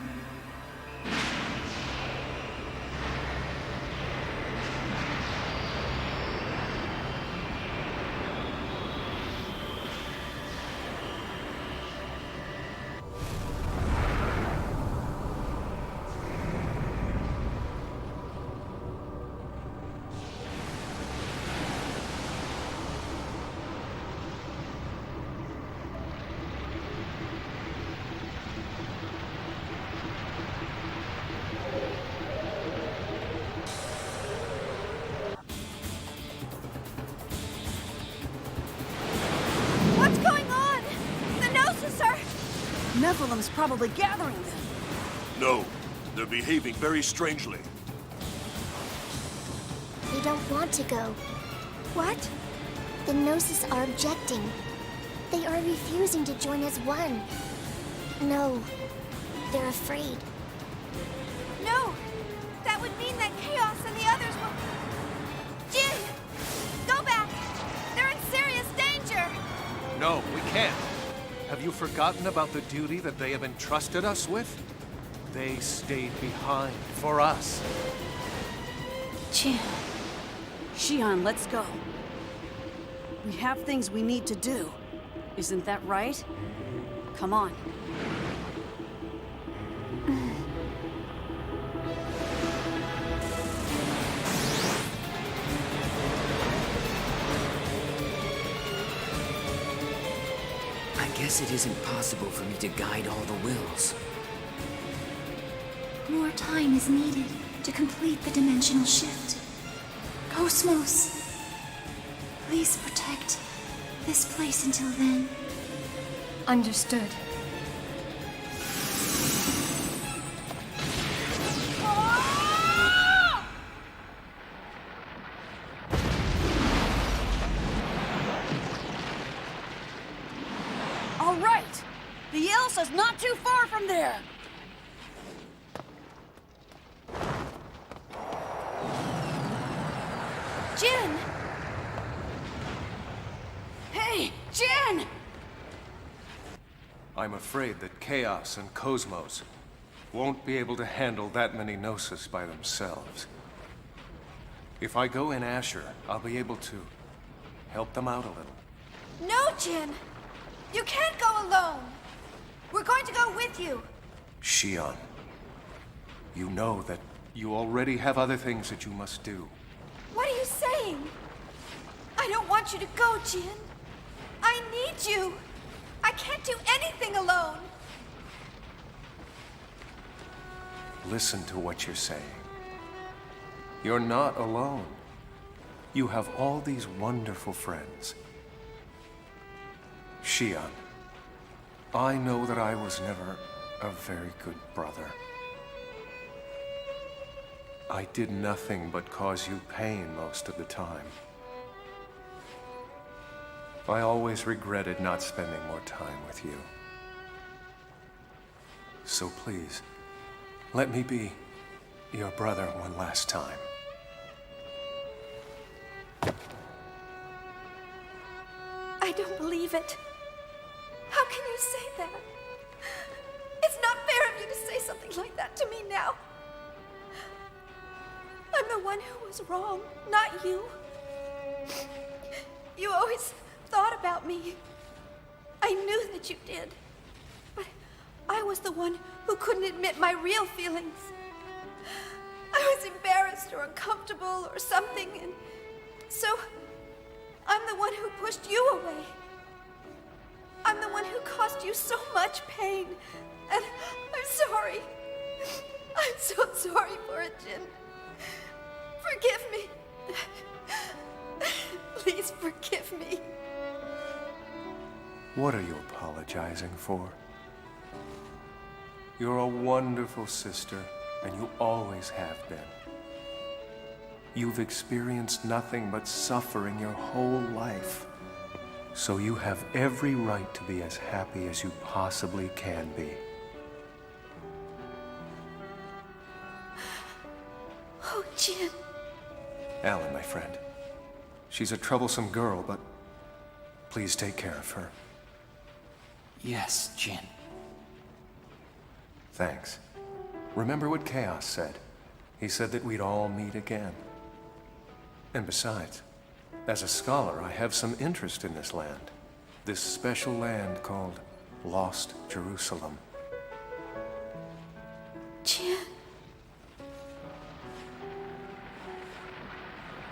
Nephilim's probably gathering them. No, they're behaving very strangely. They don't want to go. What? The Gnosis are objecting. They are refusing to join as one. No, they're afraid. No! That would mean that Chaos and the others will... Jin! Go back! They're in serious danger! No, we can't. Have you forgotten about the duty that they have entrusted us with? They stayed behind for us. Jin. Xion, let's go. We have things we need to do. Isn't that right? Come on. I guess it isn't possible for me to guide all the wills. More time is needed to complete the dimensional shift. Cosmos, please protect this place until then. Understood. All right! The Elsa's not too far from there! Jin! Hey, Jin! I'm afraid that Chaos and Cosmos won't be able to handle that many Gnosis by themselves. If I go in Asher, I'll be able to help them out a little. No, Jin! You can't go alone! We're going to go with you! Xion, you know that you already have other things that you must do. What are you saying? I don't want you to go, Jin. I need you. I can't do anything alone. Listen to what you're saying. You're not alone. You have all these wonderful friends. Xion, I know that I was never a very good brother. I did nothing but cause you pain most of the time. I always regretted not spending more time with you. So please, let me be your brother one last time. I don't believe it. How can you say that? It's not fair of you to say something like that to me now. I'm the one who was wrong, not you. You always thought about me. I knew that you did. But I was the one who couldn't admit my real feelings. I was embarrassed or uncomfortable or something, and so I'm the one who pushed you away. I'm the one who caused you so much pain, and I'm sorry. I'm so sorry for it, Jin. Forgive me. Please forgive me. What are you apologizing for? You're a wonderful sister, and you always have been. You've experienced nothing but suffering your whole life. So you have every right to be as happy as you possibly can be. Oh, Jin. Alan, my friend. She's a troublesome girl, but please take care of her. Yes, Jin. Thanks. Remember what Chaos said. He said that we'd all meet again. And besides, as a scholar, I have some interest in this land. This special land called Lost Jerusalem. Jin.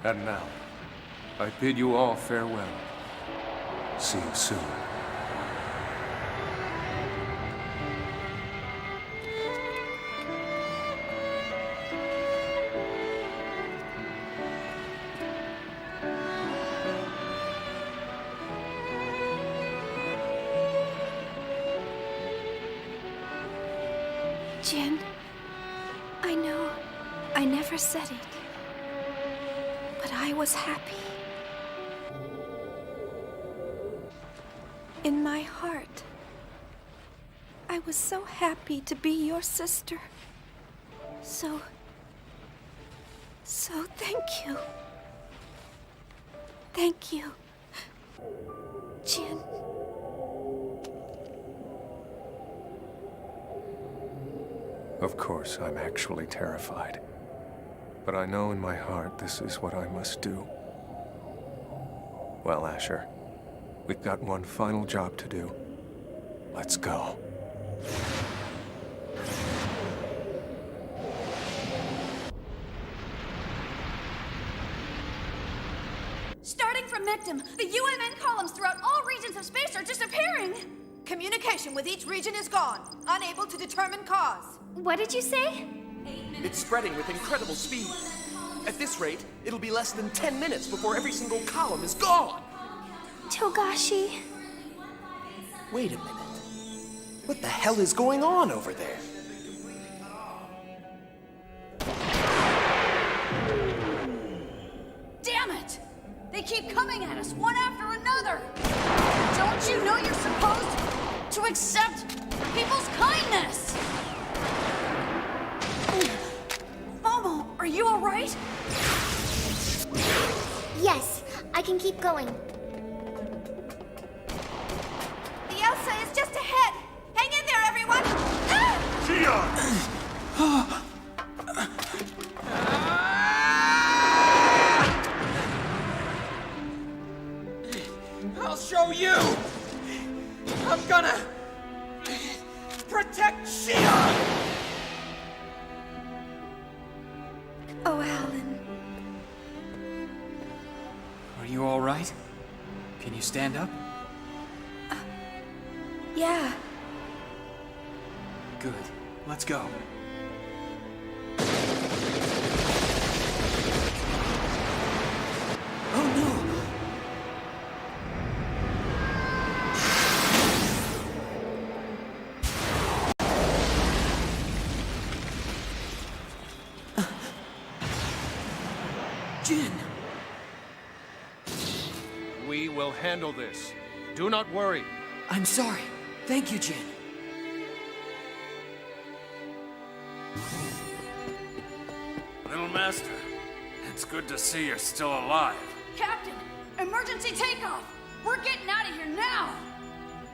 And now, I bid you all farewell. See you soon. Jin, I know I never said it, but I was happy. In my heart, I was so happy to be your sister. So thank you. Thank you, Jin. Of course, I'm actually terrified. But I know in my heart this is what I must do. Well, Asher, we've got one final job to do. Let's go. Starting from Mectum, the UMN columns throughout all regions of space are disappearing! Communication with each region is gone, unable to determine cause. What did you say? It's spreading with incredible speed. At this rate, it'll be less than 10 minutes before every single column is gone. Togashi. Wait a minute. What the hell is going on over there? Damn it! They keep coming at us, one after another! Don't you know you're supposed to accept people's kindness? Momo, are you alright? Yes, I can keep going. The Elsa is just ahead. Hang in there, everyone. I'll show you! I'm gonna protect Xion! Oh, Alan. Are you all right? Can you stand up? Yeah. Good. Let's go. Oh no! Jin! We will handle this. Do not worry. I'm sorry. Thank you, Jin. Little Master, it's good to see you're still alive. Captain, emergency takeoff! We're getting out of here now!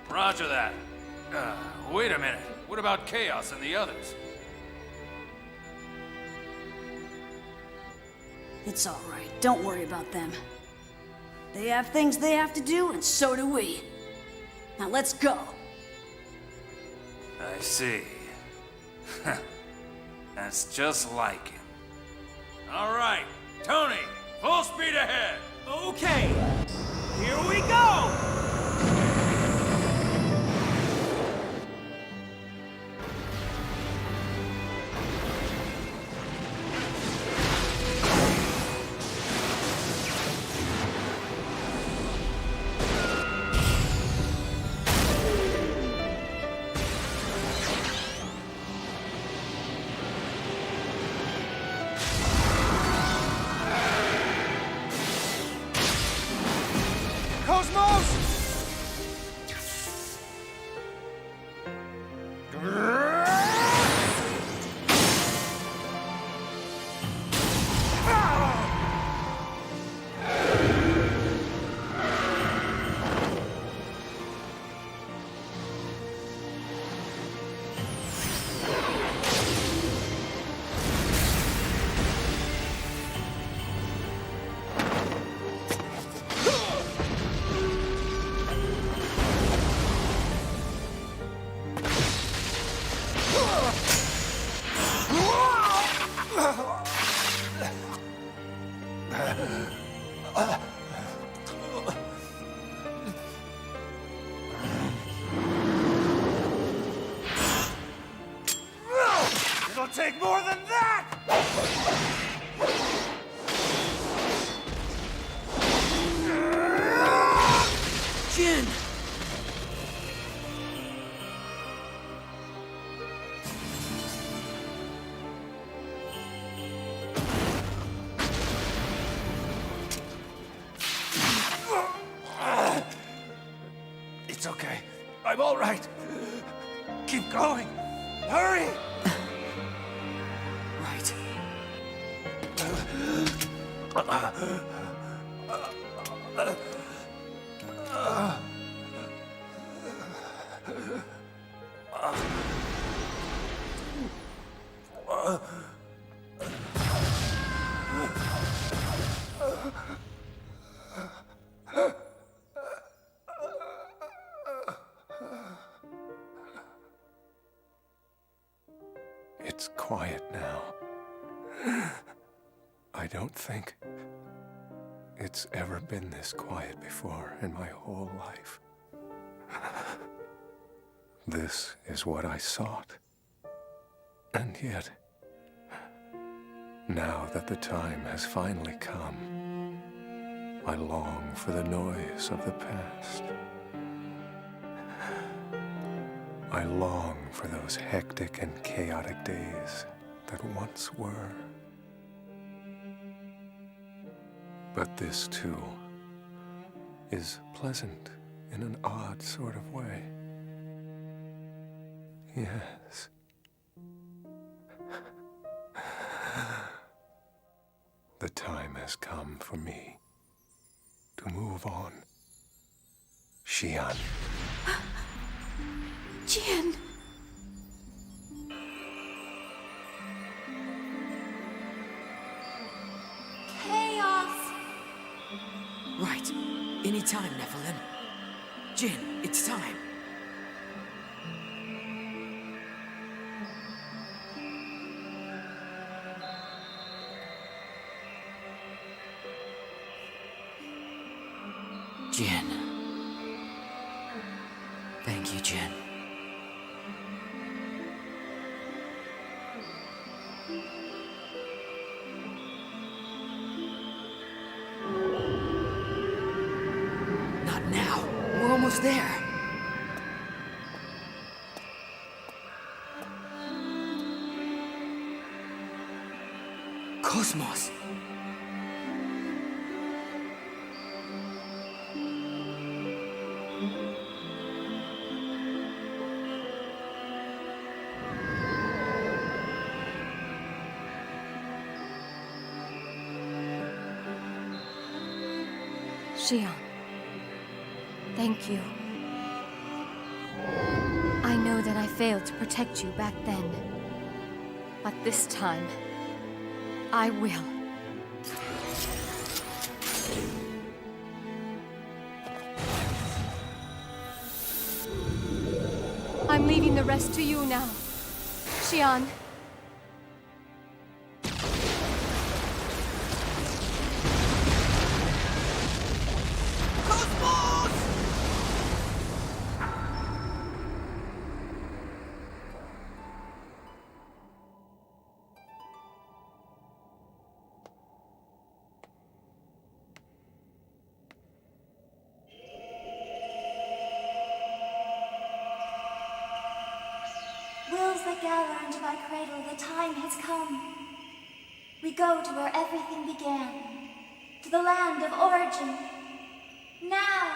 Roger that. Wait a minute. What about Chaos and the others? It's all right. Don't worry about them. They have things they have to do, and so do we. Now let's go. I see. That's just like him. All right, Tony, full speed ahead. Okay, here we go! It'll take more than that! Jin! It's okay. I'm all right. Keep going. Hurry! Right. It's quiet now. I don't think it's ever been this quiet before in my whole life. This is what I sought. And yet, now that the time has finally come, I long for the noise of the past. I long for those hectic and chaotic days that once were. But this, too, is pleasant in an odd sort of way. Yes. The time has come for me to move on. Xian. Jin! Chaos! Right. Any time, Nephilim. Jin, it's time. Jin. Thank you, Jin. Not now. We're almost there. Cosmos. Xian, thank you. I know that I failed to protect you back then, but this time, I will. I'm leaving the rest to you now, Xian. Wills that gather into my cradle, the time has come. We go to where everything began, to the land of origin. Now!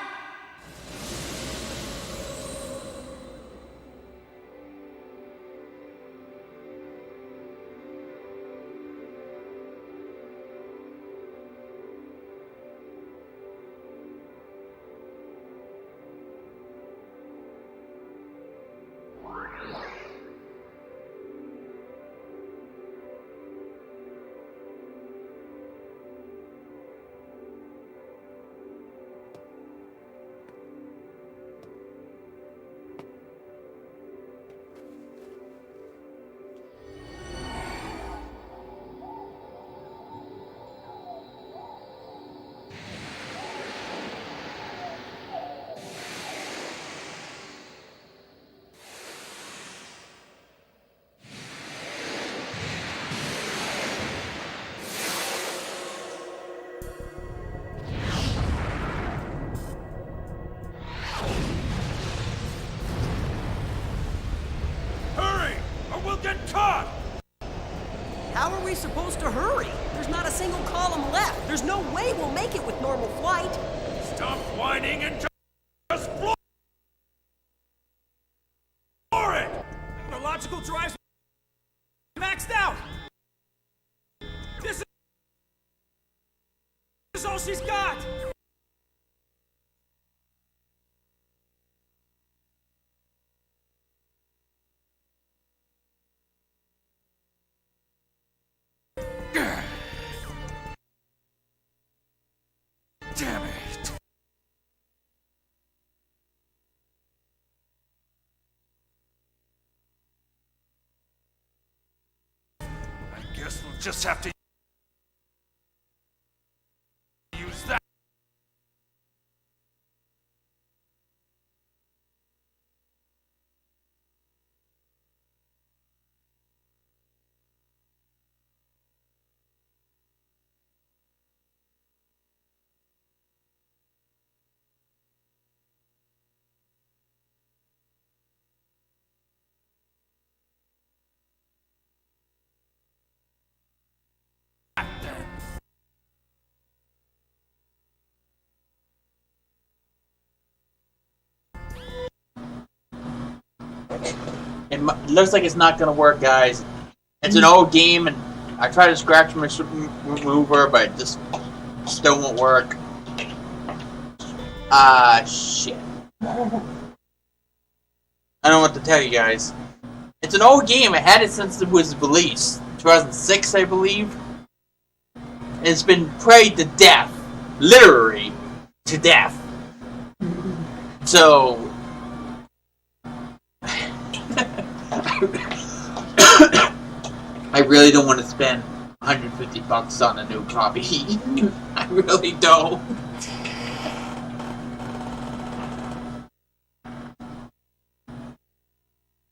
Caught! How are we supposed to hurry? There's not a single column left. There's no way we'll make it with normal flight. Stop whining and just fly! she's got! Damn it! I guess we'll just have to use that. It looks like it's not gonna work, guys. It's an old game, and I tried to scratch my remover, but it just still won't work. Shit. I don't know what to tell you guys. It's an old game. I had it since it was released. 2006, I believe. And it's been played to death. Literally to death. So... I really don't want to spend $150 on a new copy. I really don't.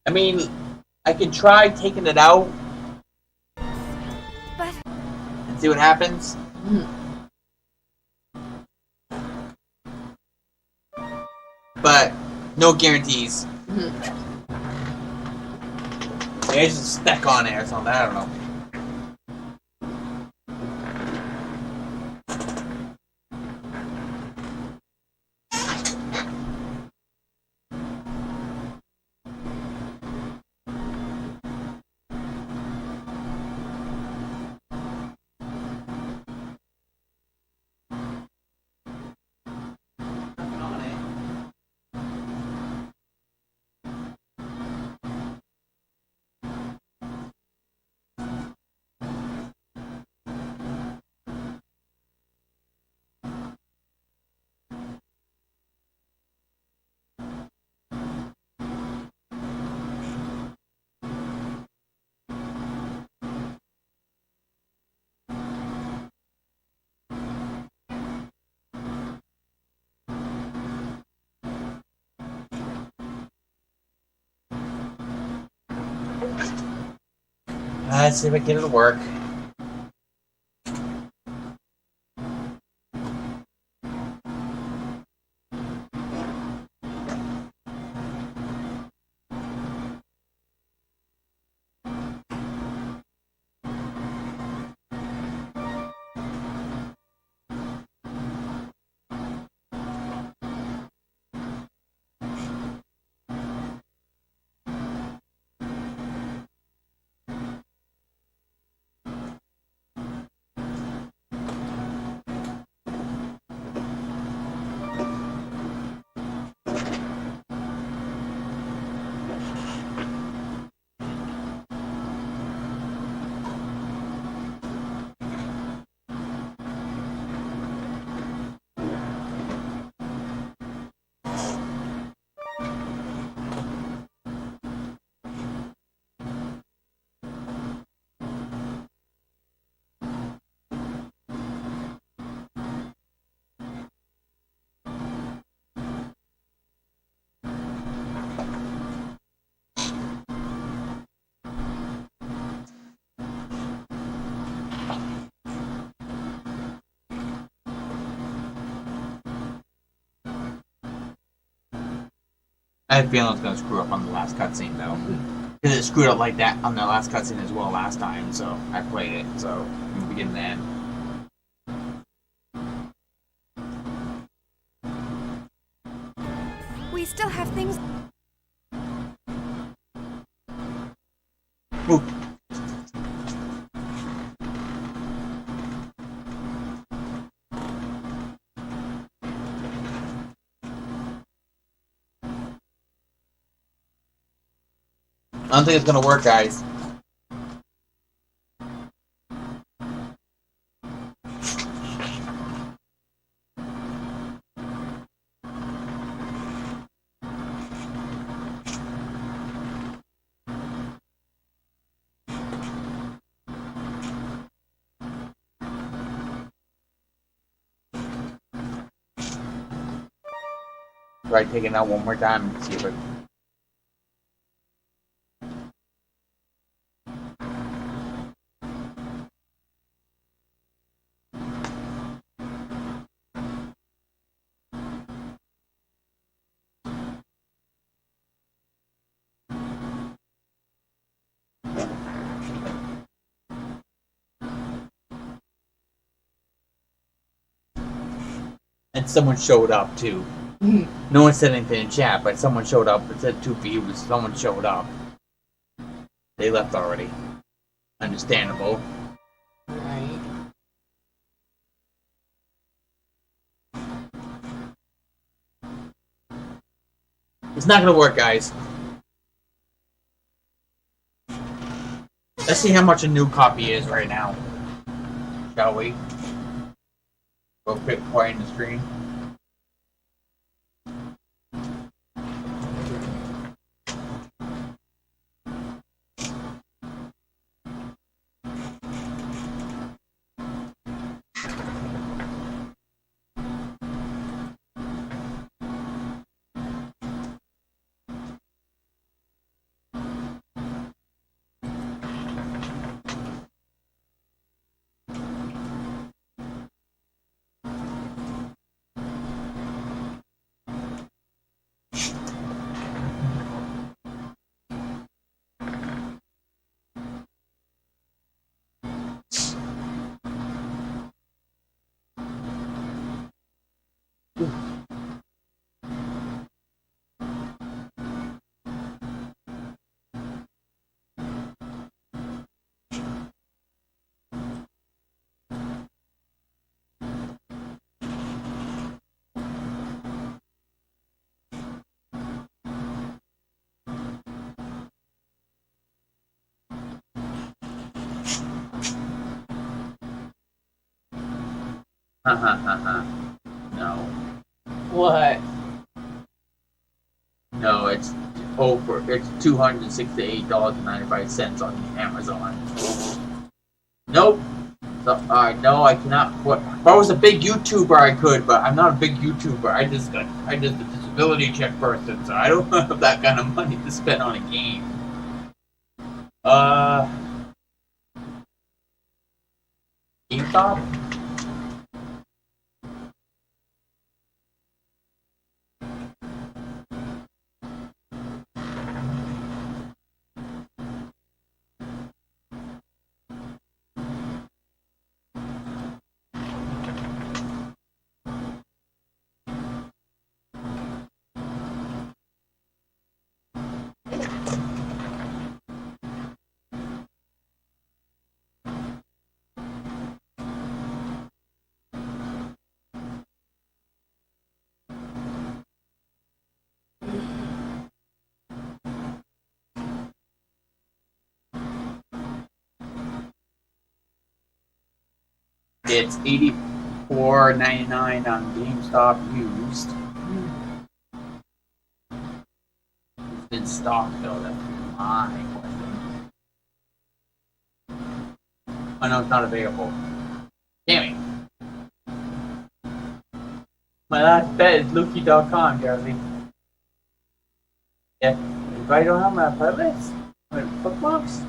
I mean, I can try taking it out But and see what happens. But no guarantees. Maybe it's just stuck on it or something. I don't know. Let's see if I can get it to work. I have a feeling it's going to screw up on the last cutscene, though. Because it screwed up like that on the last cutscene as well last time, so I played it, so I'm beginning to end. we still have things. Ooh. I don't think it's gonna work, guys. Try taking it out one more time and see if it. And someone showed up too. No one said anything in chat, but someone showed up. It said 2 views. Someone showed up. They left already. Understandable. Right. It's not gonna work, guys. Let's see how much a new copy is right now. Shall we? Go quick, quiet in the screen. No. What? No, it's over. It's $268.95 on Amazon. Nope. So, no, I cannot put. If I was a big YouTuber, I could, but I'm not a big YouTuber. I just a disability check person, so I don't have that kind of money to spend on a game. GameStop? It's $84.99 on GameStop used. It's in stock though, that's my question. Oh no, it's not available. Damn it. My last bet is Lukey.com, Jersey. Yeah, if I don't have my playlist, my bookmarks.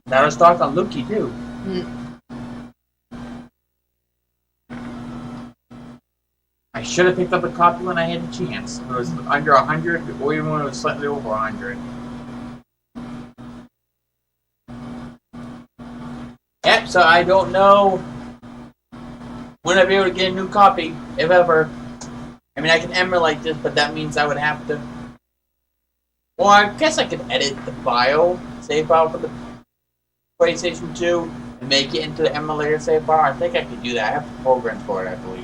Now let's talk on Luki too. I should have picked up a copy when I had the chance. When it was under 100, or even when it was slightly over 100. Yep, so I don't know when I'll be able to get a new copy, if ever. I mean, I can emulate this, but that means I would have to... Well, I guess I could edit the file, save file for the PlayStation 2, and make it into the emulator save file. I think I could do that. I have the programs for it, I believe.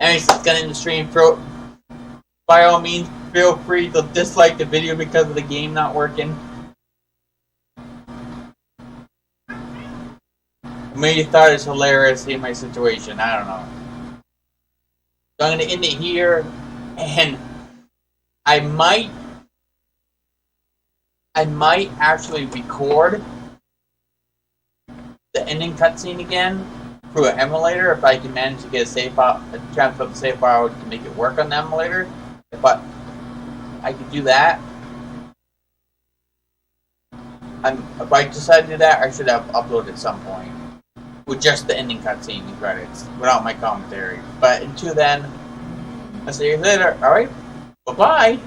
Anyways, let's get in the stream. By all means, feel free to dislike the video because of the game not working. Maybe you thought it's hilarious seeing my situation. I don't know. So I'm going to end it here, and I might actually record the ending cutscene again through an emulator if I can manage to get a save file, transfer the save file to make it work on the emulator. But I could do that. If I decide to do that, I should have uploaded at some point with just the ending cutscene and credits, without my commentary. But until then, I'll see you later. All right, bye bye.